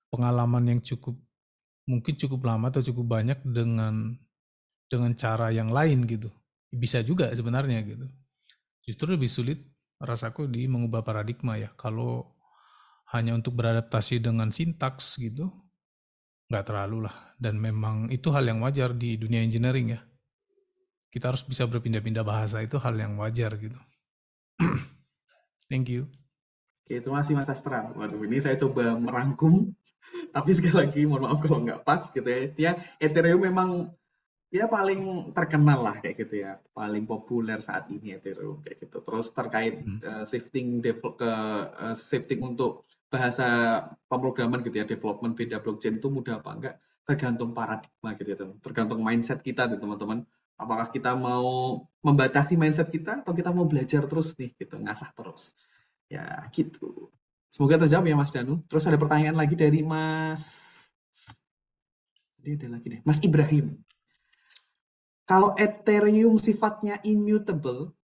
pengalaman yang mungkin cukup lama atau cukup banyak dengan cara yang lain gitu. Bisa juga sebenarnya gitu. Justru lebih sulit rasaku di mengubah paradigma ya. Kalau hanya untuk beradaptasi dengan sintaks gitu, nggak terlalu lah. Dan memang itu hal yang wajar di dunia engineering ya. Kita harus bisa berpindah-pindah bahasa, itu hal yang wajar gitu. Thank you. Oke, terima kasih Mas Sastra. Waduh, ini saya coba merangkum, tapi sekali lagi mohon maaf kalau nggak pas gitu ya. Dia Ethereum memang ya paling terkenal lah kayak gitu ya, paling populer saat ini Ethereum kayak gitu. Terus terkait shifting untuk bahasa pemrograman gitu ya, development beda blockchain itu mudah apa enggak, tergantung paradigma gitu ya, tergantung mindset kita tuh teman-teman. Apakah kita mau membatasi mindset kita atau kita mau belajar terus nih gitu, ngasah terus. Ya gitu. Semoga terjawab ya Mas Danu. Terus ada pertanyaan lagi dari Mas Ibrahim. Kalau Ethereum sifatnya immutable,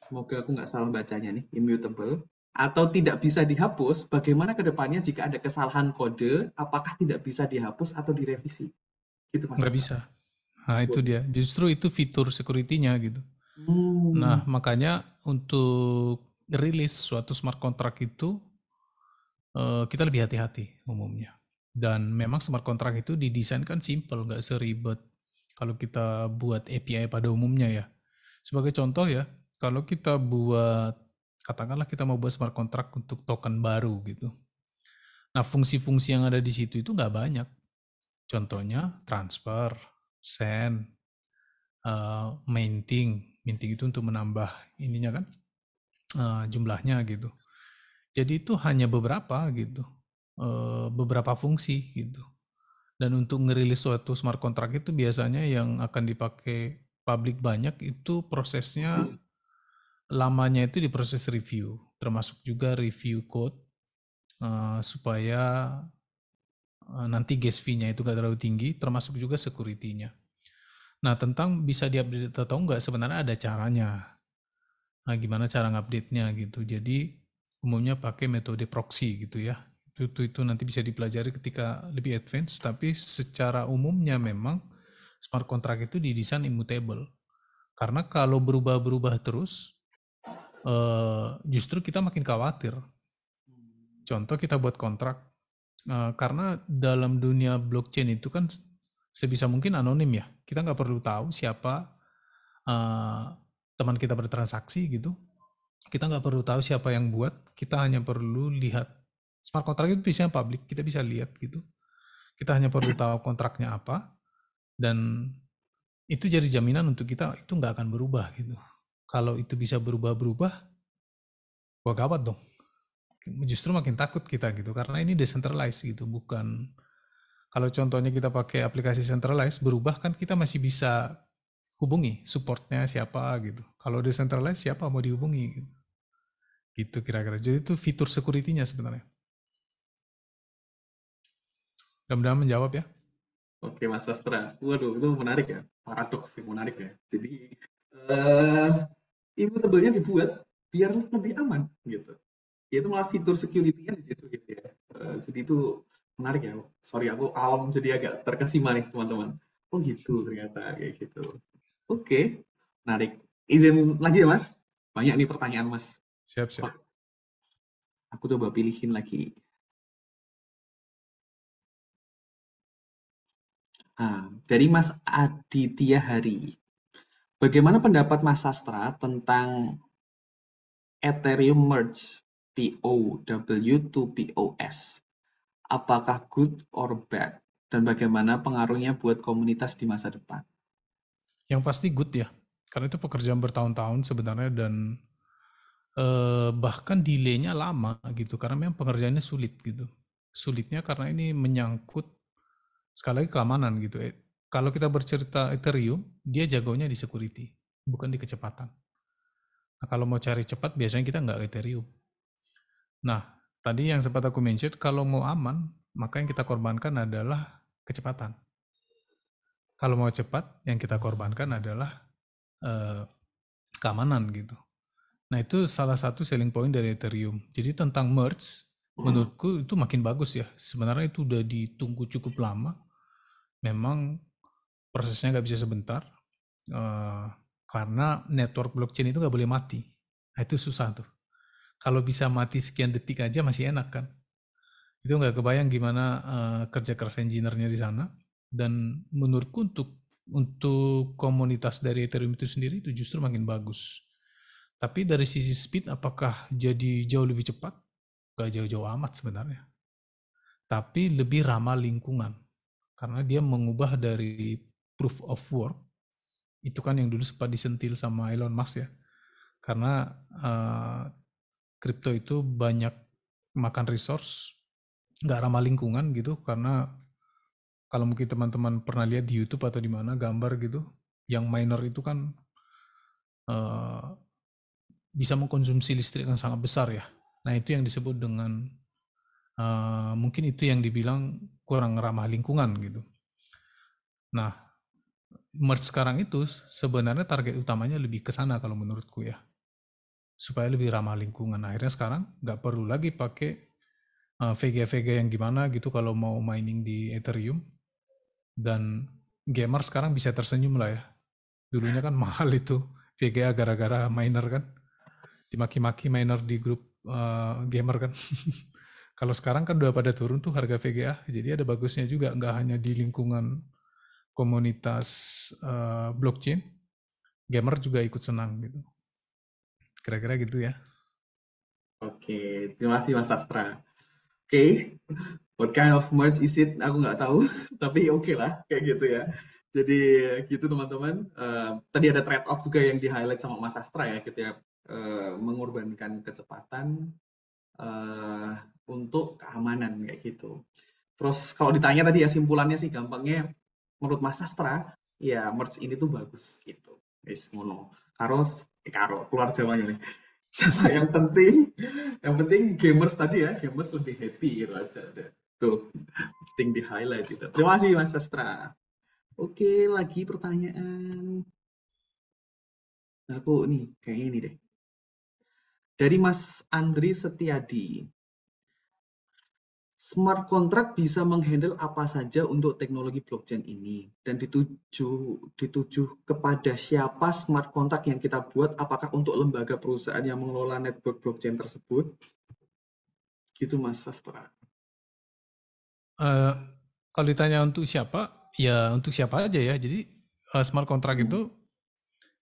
semoga aku nggak salah bacanya nih, immutable, atau tidak bisa dihapus, bagaimana ke depannya jika ada kesalahan kode, apakah tidak bisa dihapus atau direvisi? Gitu Mas Nggak Astra. bisa. Nah itu dia. Justru itu fitur security-nya gitu. Nah makanya untuk rilis suatu smart contract itu kita lebih hati-hati umumnya. Dan memang smart contract itu didesain kan simple, nggak seribet kalau kita buat API pada umumnya ya. Sebagai contoh ya, kalau kita buat, katakanlah kita mau buat smart contract untuk token baru gitu. Nah, fungsi-fungsi yang ada di situ itu nggak banyak. Contohnya transfer, send, minting. Minting itu untuk menambah ininya kan, jumlahnya gitu. Jadi itu hanya beberapa gitu, beberapa fungsi gitu. Dan untuk ngerilis suatu smart contract itu biasanya yang akan dipakai publik banyak itu prosesnya, lamanya itu di proses review, termasuk juga review code, supaya nanti gas fee-nya itu gak terlalu tinggi, termasuk juga security-nya. Nah, tentang bisa diupdate atau enggak, sebenarnya ada caranya. Nah, gimana cara ngupdate-nya gitu. Jadi, umumnya pakai metode proxy gitu ya. Itu nanti bisa dipelajari ketika lebih advance, tapi secara umumnya memang smart contract itu didesain immutable. Karena kalau berubah-berubah terus, justru kita makin khawatir. Contoh kita buat kontrak, karena dalam dunia blockchain itu kan sebisa mungkin anonim ya. Kita nggak perlu tahu siapa teman kita bertransaksi gitu. Kita nggak perlu tahu siapa yang buat, kita hanya perlu lihat. Smart contract itu biasanya public, kita bisa lihat gitu. Kita hanya perlu tahu kontraknya apa, dan itu jadi jaminan untuk kita itu nggak akan berubah gitu. Kalau itu bisa berubah-berubah, wah gawat dong. Justru makin takut kita gitu, karena ini decentralized gitu, bukan, kalau contohnya kita pakai aplikasi centralized, berubah kan kita masih bisa hubungi supportnya siapa gitu. Kalau decentralized siapa mau dihubungi gitu. Gitu kira-kira. Jadi itu fitur security-nya sebenarnya. Mudah-mudahan menjawab ya. Oke, Mas Sastra. Waduh, itu menarik ya. Paradoks sih, menarik ya. Jadi, eh immutable-nya dibuat biar lebih aman gitu. Ya itu malah fitur security-nya di situ gitu ya. Jadi itu menarik ya. Sorry, aku awam jadi agak terkesima nih teman-teman. Oh gitu ternyata kayak gitu. Oke, menarik. Izin lagi ya Mas. Banyak nih pertanyaan Mas. Siap-siap. Wah, aku coba pilihin lagi. Dari Mas Aditya Hari. Bagaimana pendapat Mas Sastra tentang Ethereum merge POW to POS? Apakah good or bad? Dan bagaimana pengaruhnya buat komunitas di masa depan? Yang pasti good ya. Karena itu pekerjaan bertahun-tahun sebenarnya, dan bahkan delay-nya lama gitu, karena memang pengerjaannya sulit gitu. Sulitnya karena ini menyangkut sekali lagi keamanan gitu. Kalau kita bercerita Ethereum, dia jagonya di security, bukan di kecepatan. Nah, kalau mau cari cepat biasanya kita nggak Ethereum. Nah, tadi yang sempat aku mention, kalau mau aman, maka yang kita korbankan adalah kecepatan. Kalau mau cepat, yang kita korbankan adalah keamanan gitu. Nah, itu salah satu selling point dari Ethereum. Jadi tentang merge, menurutku itu makin bagus ya. Sebenarnya itu udah ditunggu cukup lama. Memang prosesnya nggak bisa sebentar, karena network blockchain itu nggak boleh mati. Nah, itu susah tuh. Kalau bisa mati sekian detik aja masih enak kan. Itu nggak kebayang gimana kerja keras engineer-nya di sana. Dan menurutku untuk komunitas dari Ethereum itu sendiri itu justru makin bagus. Tapi dari sisi speed, apakah jadi jauh lebih cepat? Gak jauh-jauh amat sebenarnya. Tapi lebih ramah lingkungan. Karena dia mengubah dari proof of work, itu kan yang dulu sempat disentil sama Elon Musk ya. Karena kripto itu banyak makan resource, nggak ramah lingkungan gitu. Karena kalau mungkin teman-teman pernah lihat di YouTube atau di mana gambar gitu, yang miner itu kan bisa mengkonsumsi listrik yang sangat besar ya. Nah, itu yang disebut dengan mungkin itu yang dibilang kurang ramah lingkungan gitu. Nah, merge sekarang itu sebenarnya target utamanya lebih ke sana kalau menurutku ya, supaya lebih ramah lingkungan. Akhirnya sekarang nggak perlu lagi pakai VG-VG yang gimana gitu kalau mau mining di Ethereum, dan gamer sekarang bisa tersenyum lah ya. Dulunya kan mahal itu VGA gara-gara miner kan. dimaki-maki miner di grup gamer kan. Kalau sekarang kan udah pada turun tuh harga VGA, jadi ada bagusnya juga, nggak hanya di lingkungan komunitas blockchain, gamer juga ikut senang gitu. Kira-kira gitu ya. Oke, terima kasih Mas Sastra. Oke, what kind of merge is it? Aku nggak tahu, tapi oke lah kayak gitu ya. Jadi gitu teman-teman. Tadi ada trade off juga yang di highlight sama Mas Sastra ya, gitu ya. Mengorbankan kecepatan untuk keamanan kayak gitu. Terus kalau ditanya tadi ya simpulannya sih gampangnya menurut Mas Sastra ya merge ini tuh bagus gitu. Guys, ngono. Karo keluar Jawanya nih. Yang penting gamers tadi ya, gamers lebih happy gitu aja. Tuh, penting di highlight gitu. Terima kasih Mas Sastra. Oke, lagi pertanyaan. Aku nih, kayak ini deh. Dari Mas Andri Setiadi. Smart contract bisa menghandle apa saja untuk teknologi blockchain ini dan dituju kepada siapa smart contract yang kita buat, apakah untuk lembaga perusahaan yang mengelola network blockchain tersebut? Gitu Mas Sastra. Kalau ditanya untuk siapa, ya untuk siapa aja ya. Jadi smart contract itu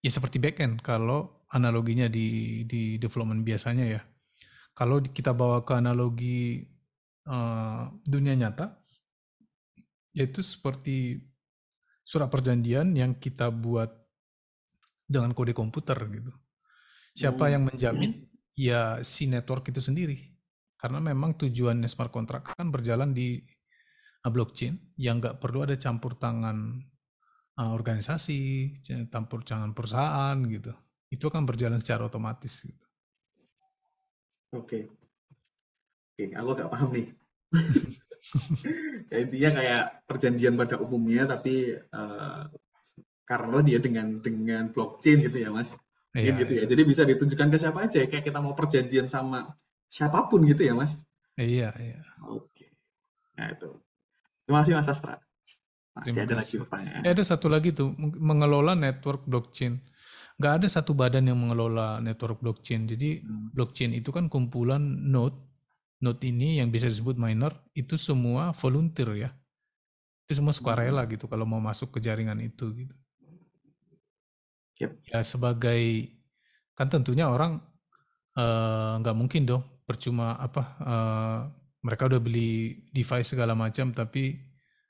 ya seperti backend kalau analoginya di development biasanya ya. Kalau kita bawa ke analogi dunia nyata, yaitu seperti surat perjanjian yang kita buat dengan kode komputer gitu. Siapa yang menjamin? Ya si network itu sendiri. Karena memang tujuannya smart contract kan berjalan di blockchain yang nggak perlu ada campur tangan organisasi, campur tangan perusahaan gitu. Itu akan berjalan secara otomatis gitu. Oke, aku agak paham nih. Ya, intinya kayak perjanjian pada umumnya, tapi karena dia dengan blockchain gitu ya Mas. Mungkin Iya, gitu ya. iya. Jadi bisa ditunjukkan ke siapa aja. Kayak kita mau perjanjian sama siapapun gitu ya Mas. Iya, iya. Oke. Nah itu. Terima kasih Mas Sastra. Masih Terima ada lagi kasih. pertanyaan. Ada satu lagi tuh, mengelola network blockchain. Nggak ada satu badan yang mengelola network blockchain. Jadi blockchain itu kan kumpulan node. Node ini yang bisa disebut miner, itu semua volunteer ya. Itu semua sukarela gitu kalau mau masuk ke jaringan itu gitu. Yep. Ya sebagai, kan tentunya orang nggak mungkin dong percuma mereka udah beli device segala macam tapi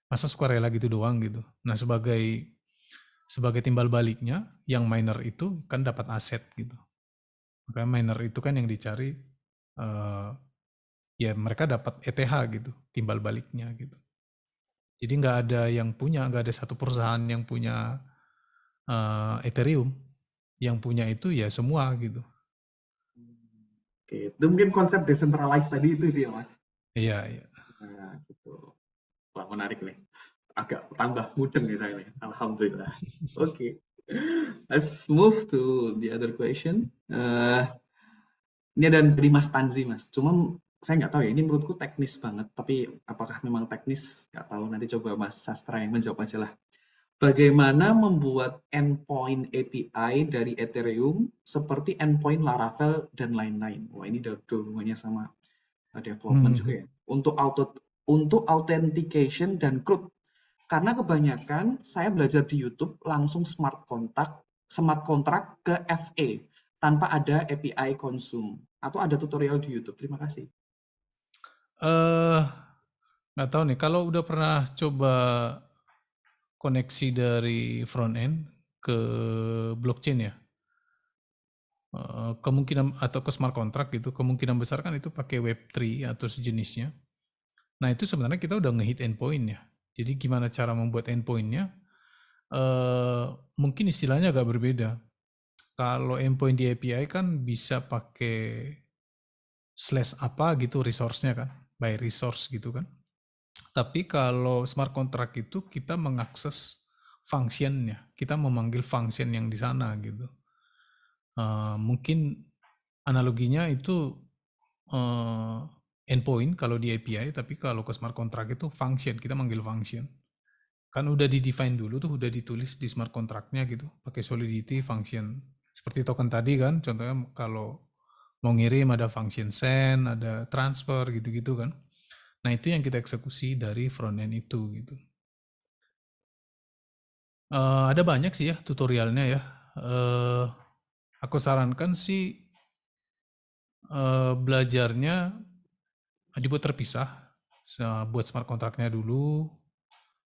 masa sukarela gitu doang gitu. Nah sebagai timbal baliknya yang miner itu kan dapat aset gitu. Makanya miner itu kan yang dicari ya mereka dapat ETH gitu timbal baliknya gitu. Jadi nggak ada satu perusahaan yang punya Ethereum, yang punya itu ya semua gitu. Oke. Itu mungkin konsep decentralized tadi itu ya Mas. Iya, iya. Nah, gitu. Wah, menarik nih. Agak tambah mudeng nih saya nih. Alhamdulillah. Oke. Let's move to the other question. Ini ada dari Mas Tanzi, Mas. Cuma saya nggak tahu ya, ini menurutku teknis banget. Tapi apakah memang teknis? Nggak tahu. Nanti coba Mas Sastra yang menjawab aja lah. Bagaimana membuat endpoint API dari Ethereum seperti endpoint Laravel dan lain-lain? Wah, ini udah hubungannya sama development juga ya. Untuk authentication dan CRUD. Karena kebanyakan saya belajar di YouTube langsung smart contract ke FA tanpa ada API konsum. Atau ada tutorial di YouTube. Terima kasih. Nggak tahu nih, kalau udah pernah coba koneksi dari front end ke blockchain ya, kemungkinan atau ke smart contract gitu, kemungkinan besar kan itu pakai Web3 atau sejenisnya. Nah itu sebenarnya kita udah ngehit endpoint ya. Jadi gimana cara membuat endpointnya? Mungkin istilahnya agak berbeda. Kalau endpoint di API kan bisa pakai slash apa gitu resource-nya kan, by resource gitu kan. Tapi kalau smart contract itu kita mengakses functionnya, kita memanggil function yang di sana gitu. Mungkin analoginya itu endpoint kalau di API, tapi kalau ke smart contract itu function, kita manggil function. Kan udah di-define dulu tuh, udah ditulis di smart contract-nya gitu, pakai Solidity function. Seperti token tadi kan, contohnya kalau Mau ngirim ada function send, ada transfer gitu-gitu kan. Nah itu yang kita eksekusi dari front end itu gitu. Ada banyak sih ya tutorialnya ya. Aku sarankan sih belajarnya dibuat terpisah. Buat smart kontraknya dulu,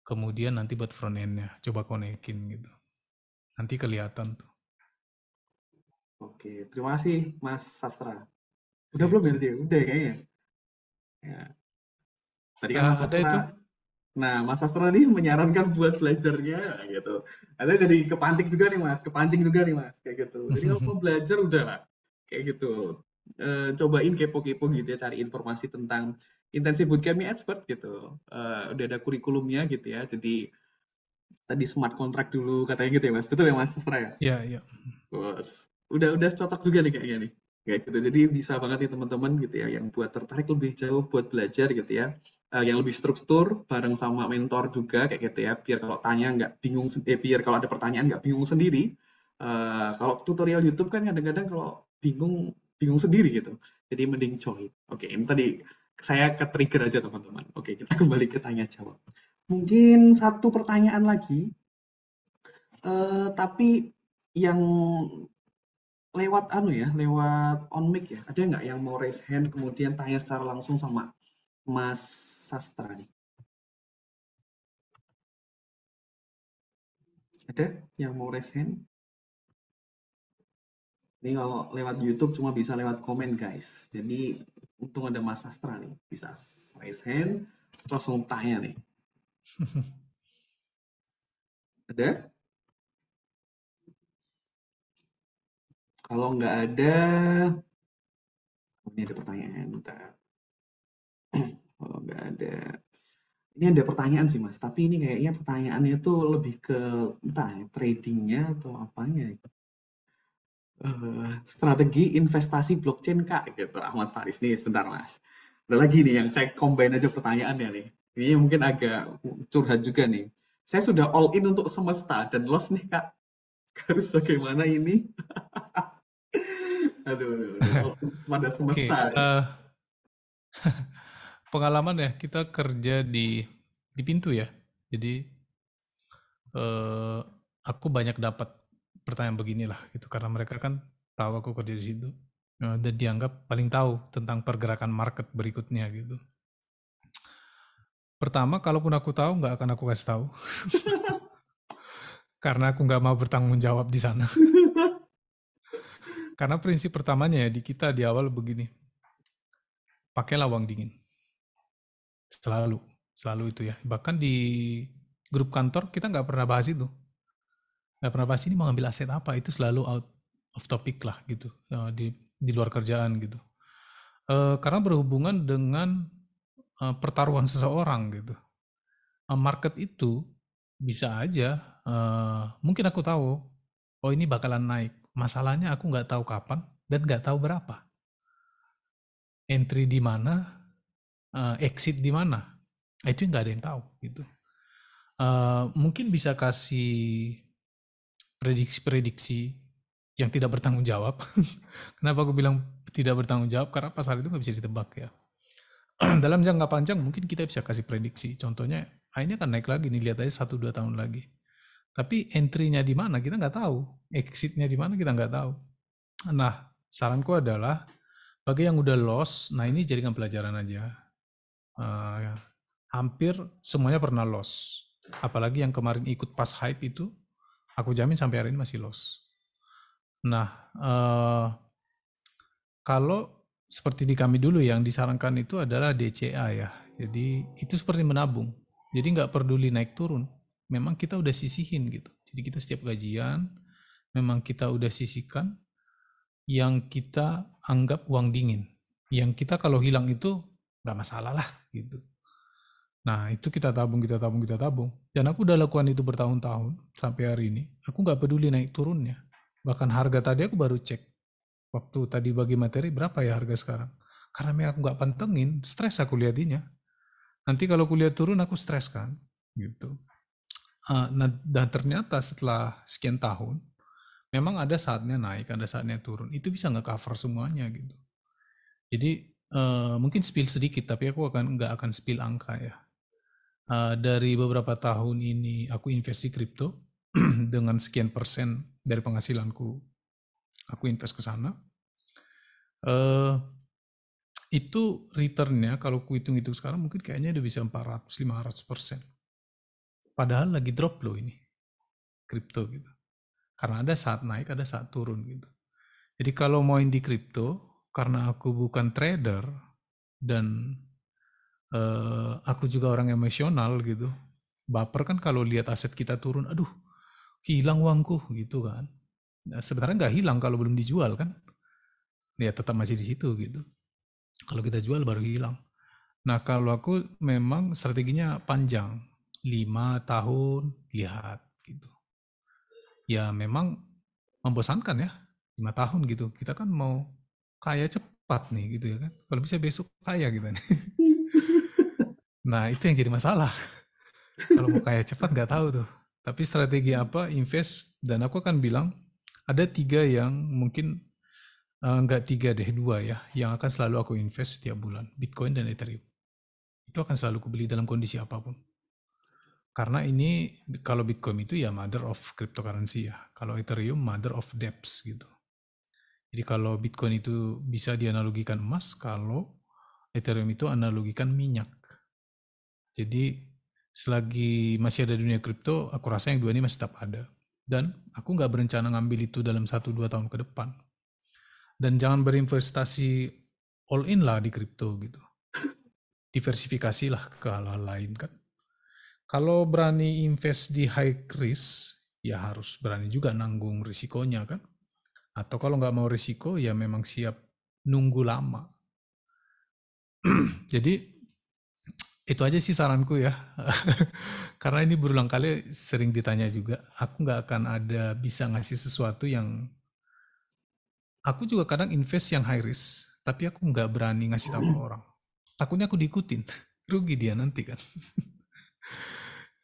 kemudian nanti buat front end-nya. Coba konekin gitu. Nanti kelihatan tuh. Oke, terima kasih Mas Sastra. Udah Sip, belum ya sip. tadi? Udah ya kayaknya. Ya. Tadi kan Mas Ada itu. Sastra. Nah, Mas Sastra nih menyarankan buat belajarnya gitu. Ada jadi kepancing juga nih Mas, kepancing juga nih Mas, kayak gitu. Jadi kalau mau belajar udah lah, kayak gitu. Cobain kepo-kepo gitu ya, cari informasi tentang intensif bootcamp expert gitu. Udah ada kurikulumnya gitu ya. Jadi tadi smart contract dulu katanya gitu ya Mas. Betul ya Mas Sastra ya? Ya, ya. Bos, udah cocok juga nih kayaknya nih. Kayak gitu. Jadi bisa banget nih teman-teman gitu ya yang buat tertarik lebih jauh buat belajar gitu ya. Yang lebih struktur bareng sama mentor juga kayak gitu ya. Biar kalau tanya nggak bingung, biar kalau ada pertanyaan nggak bingung sendiri. Kalau tutorial YouTube kan kadang-kadang kalau bingung bingung sendiri gitu. Jadi mending join. Oke, ini tadi saya ke trigger aja teman-teman. Oke, kita kembali ke tanya jawab. Mungkin satu pertanyaan lagi, tapi yang lewat anu ya, lewat on mic ya. Ada nggak yang mau raise hand kemudian tanya secara langsung sama Mas Sastra nih? Ada yang mau raise hand? Ini kalau lewat YouTube cuma bisa lewat komen guys. Jadi untung ada Mas Sastra nih, bisa raise hand terus langsung tanya nih. Ada? Kalau nggak ada, oh, ini ada pertanyaan. Bentar. Kalau nggak ada, ini ada pertanyaan sih Mas. Tapi ini kayaknya pertanyaannya tuh lebih ke entah ya, tradingnya atau apanya. Strategi investasi blockchain Kak, gitu. Ahmad Faris nih, sebentar Mas. Ada lagi nih yang saya combine aja pertanyaannya nih. Ini mungkin agak curhat juga nih. Saya sudah all in untuk semesta dan loss nih Kak. Harus bagaimana ini? Aduh, all in pada semesta. Oke, pengalaman ya kita kerja di pintu ya. Jadi aku banyak dapat pertanyaan beginilah gitu karena mereka kan tahu aku kerja di situ dan dianggap paling tahu tentang pergerakan market berikutnya gitu. Pertama, kalaupun aku tahu nggak akan aku kasih tahu karena aku nggak mau bertanggung jawab di sana. Karena prinsip pertamanya ya di kita di awal begini, pakailah uang dingin. Selalu, selalu itu ya. Bahkan di grup kantor kita nggak pernah bahas itu. Nggak pernah bahas ini mau ngambil aset apa, itu selalu out of topic lah gitu, di luar kerjaan gitu. Karena berhubungan dengan pertaruhan seseorang gitu. Market itu bisa aja, mungkin aku tahu, oh ini bakalan naik. Masalahnya aku nggak tahu kapan dan nggak tahu berapa. Entry di mana, exit di mana. Itu nggak ada yang tahu gitu. Mungkin bisa kasih prediksi-prediksi yang tidak bertanggung jawab. Kenapa aku bilang tidak bertanggung jawab? Karena pasar itu nggak bisa ditebak ya. Dalam jangka panjang mungkin kita bisa kasih prediksi. Contohnya, ini akan naik lagi nih, lihat aja 1-2 tahun lagi. Tapi entry-nya di mana kita nggak tahu. Exit-nya di mana kita nggak tahu. Nah, saranku adalah bagi yang udah loss, nah ini jadikan pelajaran aja. Hampir semuanya pernah loss. Apalagi yang kemarin ikut pas hype itu, aku jamin sampai hari ini masih loss. Nah, kalau seperti di kami dulu yang disarankan itu adalah DCA ya. Jadi itu seperti menabung. Jadi nggak peduli naik turun. Memang kita udah sisihin gitu. Jadi kita setiap gajian, memang kita udah sisihkan yang kita anggap uang dingin. Yang kita kalau hilang itu nggak masalah lah gitu. Nah itu kita tabung, kita tabung, kita tabung. Dan aku udah lakukan itu bertahun-tahun sampai hari ini. Aku nggak peduli naik turunnya. Bahkan harga tadi aku baru cek. Waktu tadi bagi materi berapa ya harga sekarang. Karena memang aku nggak pantengin, stres aku liatinya. Nanti kalau kuliah turun aku stres kan. Gitu. Nah, dan ternyata setelah sekian tahun, memang ada saatnya naik, ada saatnya turun. Itu bisa nge-cover semuanya gitu. Jadi mungkin spill sedikit, tapi aku nggak akan spill angka ya. Dari beberapa tahun ini aku invest di kripto dengan sekian persen dari penghasilanku, aku invest ke sana. Itu returnnya kalau ku hitung-hitung sekarang mungkin kayaknya udah bisa 400-500%. Padahal lagi drop loh ini kripto gitu. Karena ada saat naik, ada saat turun gitu. Jadi kalau main di kripto, karena aku bukan trader dan aku juga orang emosional gitu. Baper kan kalau lihat aset kita turun, aduh hilang uangku gitu kan. Nah, sebenarnya nggak hilang kalau belum dijual kan. Ya tetap masih di situ gitu. Kalau kita jual baru hilang. Nah kalau aku memang strateginya panjang. 5 tahun lihat gitu. Ya memang membosankan ya. 5 tahun gitu. Kita kan mau kaya cepat nih gitu ya kan. Kalau bisa besok kaya gitu nih. Nah itu yang jadi masalah. Kalau mau kaya cepat nggak tahu tuh. Tapi strategi apa invest dan aku akan bilang ada 3 yang mungkin nggak 3 deh 2 ya yang akan selalu aku invest setiap bulan, Bitcoin dan Ethereum. Itu akan selalu kubeli dalam kondisi apapun. Karena ini kalau Bitcoin itu ya mother of cryptocurrency ya. Kalau Ethereum mother of debts gitu. Jadi kalau Bitcoin itu bisa dianalogikan emas, kalau Ethereum itu analogikan minyak. Jadi selagi masih ada dunia kripto, aku rasa yang dua ini masih tetap ada. Dan aku nggak berencana ngambil itu dalam 1-2 tahun ke depan. Dan jangan berinvestasi all in lah di kripto gitu. Diversifikasilah ke hal-hal lain kan. Kalau berani invest di high risk, ya harus berani juga nanggung risikonya kan. Atau kalau nggak mau risiko, ya memang siap nunggu lama. Jadi itu aja sih saranku ya. Karena ini berulang kali sering ditanya juga. Aku nggak akan ada bisa ngasih sesuatu yang... Aku juga kadang invest yang high risk, tapi aku nggak berani ngasih tahu ke orang. Takutnya aku diikutin. Rugi dia nanti kan.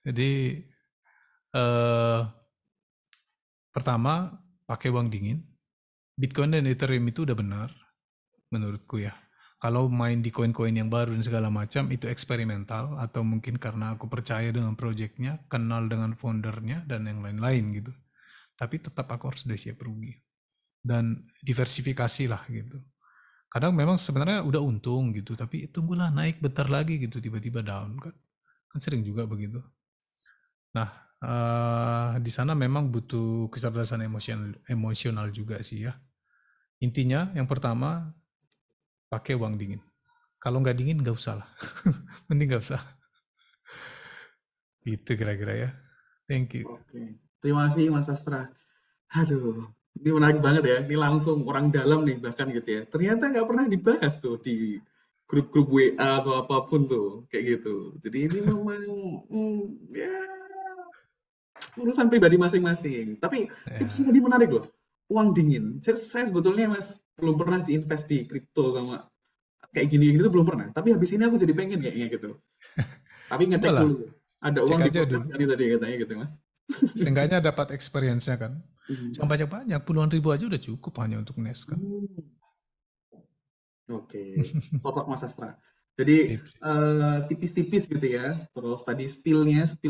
Jadi pertama, pakai uang dingin. Bitcoin dan Ethereum itu udah benar, menurutku ya. Kalau main di koin-koin yang baru dan segala macam, itu eksperimental, atau mungkin karena aku percaya dengan projectnya, kenal dengan foundernya, dan yang lain-lain gitu. Tapi tetap aku harus sudah siap rugi. Dan diversifikasi lah gitu. Kadang memang sebenarnya udah untung gitu, tapi tunggulah naik bentar lagi gitu, tiba-tiba down kan. Kan sering juga begitu. Nah, di sana memang butuh kecerdasan emosional juga sih ya. Intinya yang pertama pakai uang dingin. Kalau nggak dingin nggak usah lah. Mending nggak usah. Gitu kira-kira ya. Thank you. Oke. Terima kasih Mas Astra. Aduh, ini menarik banget ya. Ini langsung orang dalam nih bahkan gitu ya. Ternyata nggak pernah dibahas tuh di grup-grup WA atau apapun tuh kayak gitu. Jadi ini memang ya urusan pribadi masing-masing. Tapi tipsnya Ya, tadi menarik loh. Uang dingin. Saya sebetulnya Mas belum pernah sih invest di kripto sama kayak gini gitu belum pernah. Tapi habis ini aku jadi pengen kayaknya gitu. Tapi ngecek cobalah. dulu. Ada Cek uang di aja podcast dulu. kan tadi katanya gitu Mas. Seenggaknya dapat experience-nya kan. Hmm. Jangan banyak-banyak. Puluhan ribu aja udah cukup hanya untuk Nest kan. Hmm. Oke, cocok Mas Astra. Jadi Sip, sip. tipis-tipis gitu ya. Terus tadi spill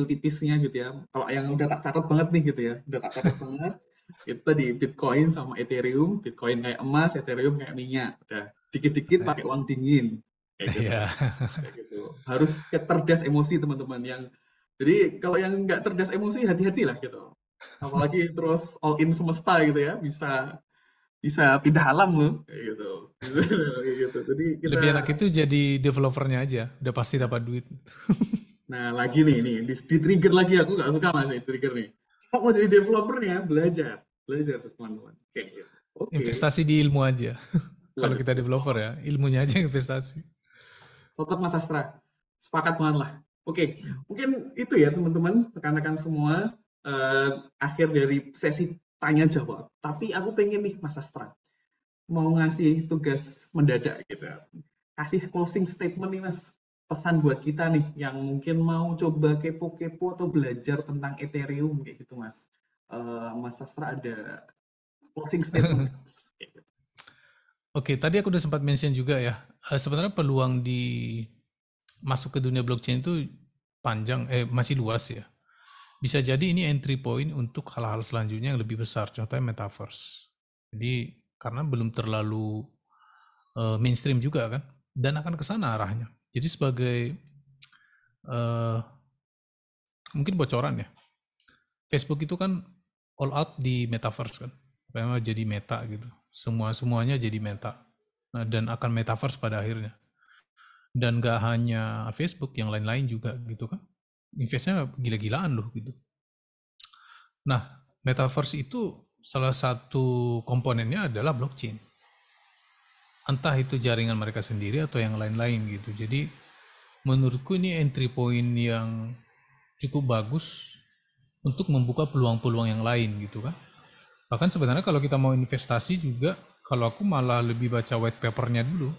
tipisnya gitu ya. Kalau yang udah tak catat banget nih gitu ya, udah tak catat banget. Itu tadi Bitcoin sama Ethereum. Bitcoin kayak emas, Ethereum kayak minyak. Udah dikit-dikit pakai uang dingin kayak gitu. Ya. Kayak gitu. Harus cerdas emosi teman-teman yang. Jadi kalau yang nggak cerdas emosi hati-hati lah gitu. Apalagi terus all in semesta gitu ya, bisa bisa pindah alam loh kayak gitu. Kayak gitu. Jadi kita Lebih enak itu jadi developernya aja. Udah pasti dapat duit. nah lagi nih di trigger lagi aku nggak suka mas ini trigger nih. Kalau mau jadi developernya belajar teman-teman kayak gitu. Oke, Investasi di ilmu aja. Kalau waduh, kita developer ya, ilmunya aja investasi. cocok Mas Astra. Sepakat banget lah. Oke, mungkin itu ya teman-teman, rekan-rekan semua akhir dari sesi tanya jawab. Tapi aku pengen nih Mas Astra mau ngasih tugas mendadak gitu. Kasih closing statement nih Mas. Pesan buat kita nih yang mungkin mau coba kepo-kepo atau belajar tentang Ethereum kayak gitu Mas. Mas Sastra ada closing statement. Oke, tadi aku udah sempat mention juga ya. Sebenarnya peluang di masuk ke dunia blockchain itu masih luas ya. Bisa jadi ini entry point untuk hal-hal selanjutnya yang lebih besar, contohnya metaverse. Jadi karena belum terlalu mainstream juga kan, dan akan ke sana arahnya. Jadi sebagai eh, mungkin bocoran ya, Facebook itu kan all out di metaverse kan, memang jadi meta gitu. Semuanya jadi meta. Nah, dan akan metaverse pada akhirnya. Dan gak hanya Facebook, yang lain-lain juga gitu kan. Investnya gila-gilaan loh gitu. Nah, metaverse itu salah satu komponennya adalah blockchain. Entah itu jaringan mereka sendiri atau yang lain-lain gitu. Jadi menurutku ini entry point yang cukup bagus untuk membuka peluang-peluang yang lain gitu kan. Bahkan sebenarnya kalau kita mau investasi juga, kalau aku malah lebih baca white papernya dulu.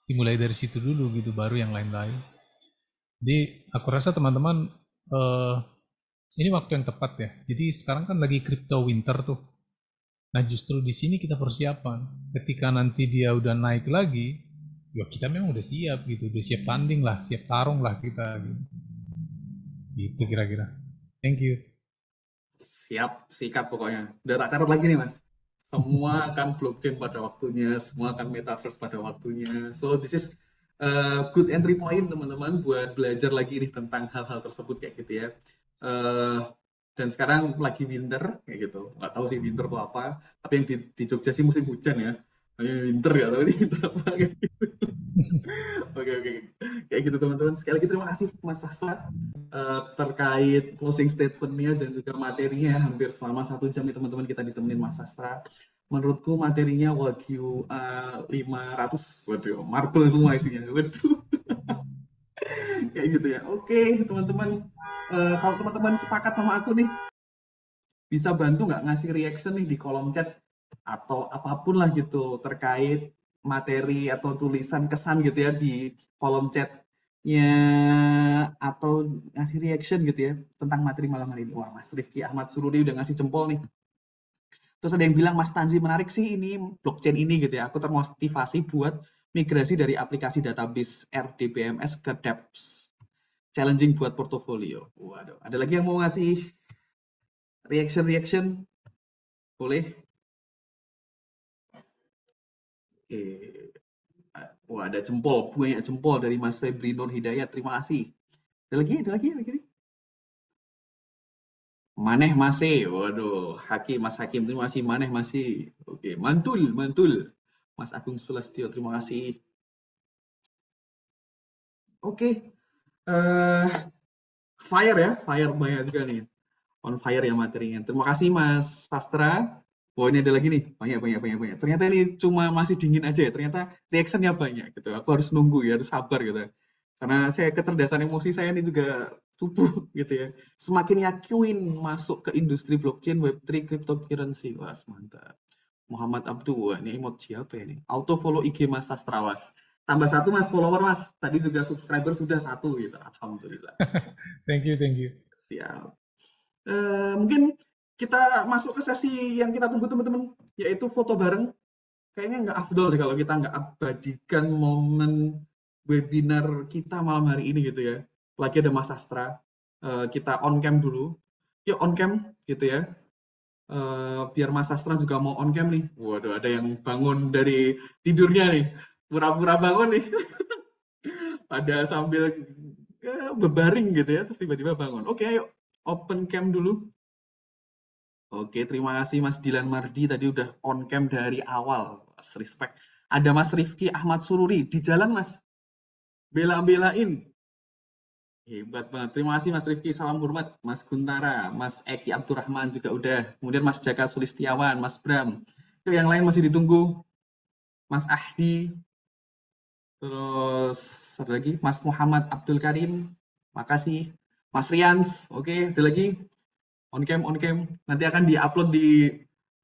Dimulai dari situ dulu gitu, baru yang lain-lain. Jadi aku rasa teman-teman eh, ini waktu yang tepat ya. Jadi sekarang kan lagi crypto winter tuh. Nah justru di sini kita persiapan. Ketika nanti dia udah naik lagi, ya kita memang udah siap gitu, udah siap tanding lah, siap tarung lah kita gitu. Gitu kira-kira. Thank you. Siap, sikat pokoknya. Udah tak catat lagi nih Mas. Semua akan blockchain pada waktunya, semua akan metaverse pada waktunya. So this is a good entry point teman-teman buat belajar lagi nih tentang hal-hal tersebut kayak gitu ya. Dan sekarang lagi winter kayak gitu. Nggak tahu sih winter itu apa, tapi yang di Jogja sih musim hujan ya. Winter ya, tahu ini winter apa kayak gitu. Oke, oke, kayak gitu teman-teman. Sekali lagi terima kasih Mas Sastra terkait closing statementnya dan juga materinya. Hampir selama 1 jam nih teman-teman kita ditemenin Mas Sastra. Menurutku materinya Wagyu 500, waduh, marble semua isinya, waduh, kayak gitu ya. Oke, teman-teman, kalau teman-teman sepakat sama aku nih, bisa bantu nggak ngasih reaction nih di kolom chat atau apapun lah gitu terkait materi atau tulisan kesan gitu ya di kolom chatnya atau ngasih reaction gitu ya tentang materi malam hari ini. Wah, Mas Rifki Ahmad Sururi udah ngasih jempol nih. Terus ada yang bilang Mas Tanzi menarik sih ini blockchain ini gitu ya. Aku termotivasi buat migrasi dari aplikasi database RDBMS ke dApps. Challenging buat portofolio. Waduh, ada lagi yang mau ngasih reaction? Boleh? Oke. Wah, ada jempol, banyak jempol dari Mas Febri Nur Hidayat. Terima kasih. Ada lagi. Maneh masih. Waduh, Mas Hakim, terima kasih. Maneh masih. Oke, mantul. Mas Agung Sulastyo, terima kasih. Oke, eh fire banyak juga nih. On fire ya materinya. Terima kasih Mas Sastra. Oh ini ada lagi nih, banyak. Ternyata ini cuma masih dingin aja ya. Ternyata reactionnya banyak gitu. Aku harus nunggu ya, harus sabar gitu. Karena saya kecerdasan emosi saya ini juga subuh gitu ya. Semakin yakin masuk ke industri blockchain, Web3, cryptocurrency. Wah, mantap. Muhammad Abdul, wah, ini emot siapa ini? Auto follow IG Mas Sastrawas. Tambah satu Mas follower Mas. Tadi juga subscriber sudah satu gitu. Alhamdulillah. Thank you. Siap. Mungkin kita masuk ke sesi yang kita tunggu teman-teman, yaitu foto bareng. Kayaknya nggak afdol deh kalau kita nggak abadikan momen webinar kita malam hari ini gitu ya. Lagi ada Mas Sastra, kita on cam dulu. Yuk on cam gitu ya. Biar Mas Sastra juga mau on cam nih. Waduh, ada yang bangun dari tidurnya nih. Pura-pura bangun nih. Pada sambil bebaring gitu ya, terus tiba-tiba bangun. Oke, ayo open cam dulu. Oke, terima kasih Mas Dilan Mardi tadi udah on cam dari awal. Mas, respect. Ada Mas Rifki Ahmad Sururi di jalan Mas. Bela-belain. Hebat banget. Terima kasih Mas Rifki, salam hormat. Mas Guntara, Mas Eki Abdurrahman juga udah. Kemudian Mas Jaka Sulistiawan, Mas Bram. Itu yang lain masih ditunggu. Mas Ahdi. Terus ada lagi Mas Muhammad Abdul Karim. Makasih. Mas Rians. Oke, ada lagi. On cam. Nanti akan diupload di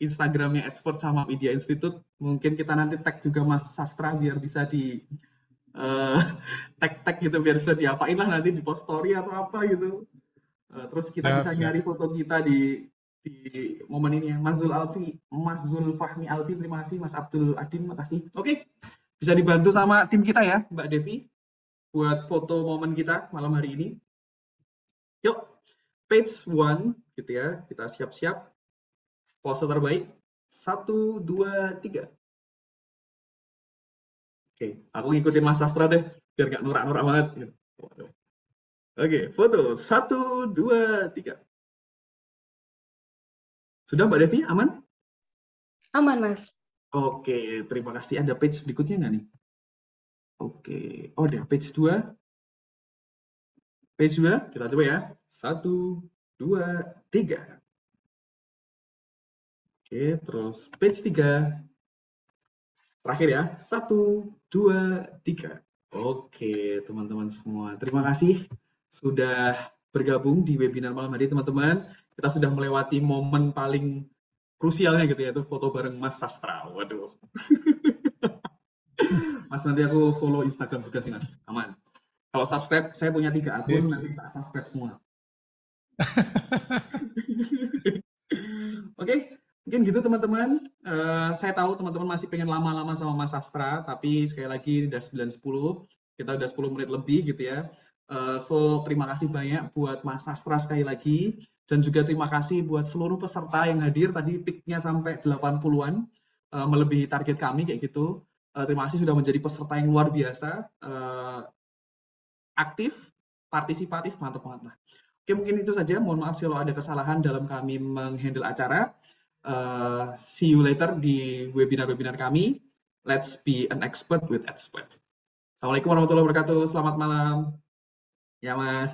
Instagramnya Expert sama Media Institute. Mungkin kita nanti tag juga Mas Sastra biar bisa di tag gitu, biar bisa diapain lah nanti di post story atau apa gitu. Terus kita bisa Siap. nyari foto kita di di momen ini ya. Mas Zul Fahmi Alfi, terima kasih. Mas Abdul Adin, terima kasih. Oke, bisa dibantu sama tim kita ya, Mbak Devi, buat foto momen kita malam hari ini. Yuk, page 1 gitu ya. Kita siap-siap. Pose terbaik. 1, 2, 3. Oke, aku ngikutin Mas Sastra deh, biar gak norak-norak banget. Oke, foto. 1, 2, 3. Sudah Mbak Devi, aman? Aman, Mas. Oke, terima kasih. Ada page berikutnya nggak nih? Oke, oh ada page 2. Page 2, kita coba ya. 1, 2, 3. Oke, terus page 3. Terakhir ya. 1, 2, 3. Oke, teman-teman semua. Terima kasih sudah bergabung di webinar malam hari, teman-teman. Kita sudah melewati momen paling krusialnya gitu ya, itu foto bareng Mas Sastra. Waduh. Mas, nanti aku follow Instagram juga sih, Mas. Aman. Kalau subscribe, saya punya 3 akun, nanti tak subscribe semua. Oke, mungkin gitu teman-teman. Saya tahu teman-teman masih pengen lama-lama sama Mas Sastra, tapi sekali lagi udah 9.10, kita udah 10 menit lebih gitu ya. So, terima kasih banyak buat Mas Sastra sekali lagi, dan juga terima kasih buat seluruh peserta yang hadir, tadi peak-nya sampai 80-an, melebihi target kami kayak gitu. Terima kasih sudah menjadi peserta yang luar biasa, aktif, partisipatif, mantap banget lah. Oke, mungkin itu saja. Mohon maaf kalau ada kesalahan dalam kami menghandle acara. See you later di webinar-webinar kami. Let's be an expert with expert. Assalamualaikum warahmatullahi wabarakatuh. Selamat malam. Ya, Mas.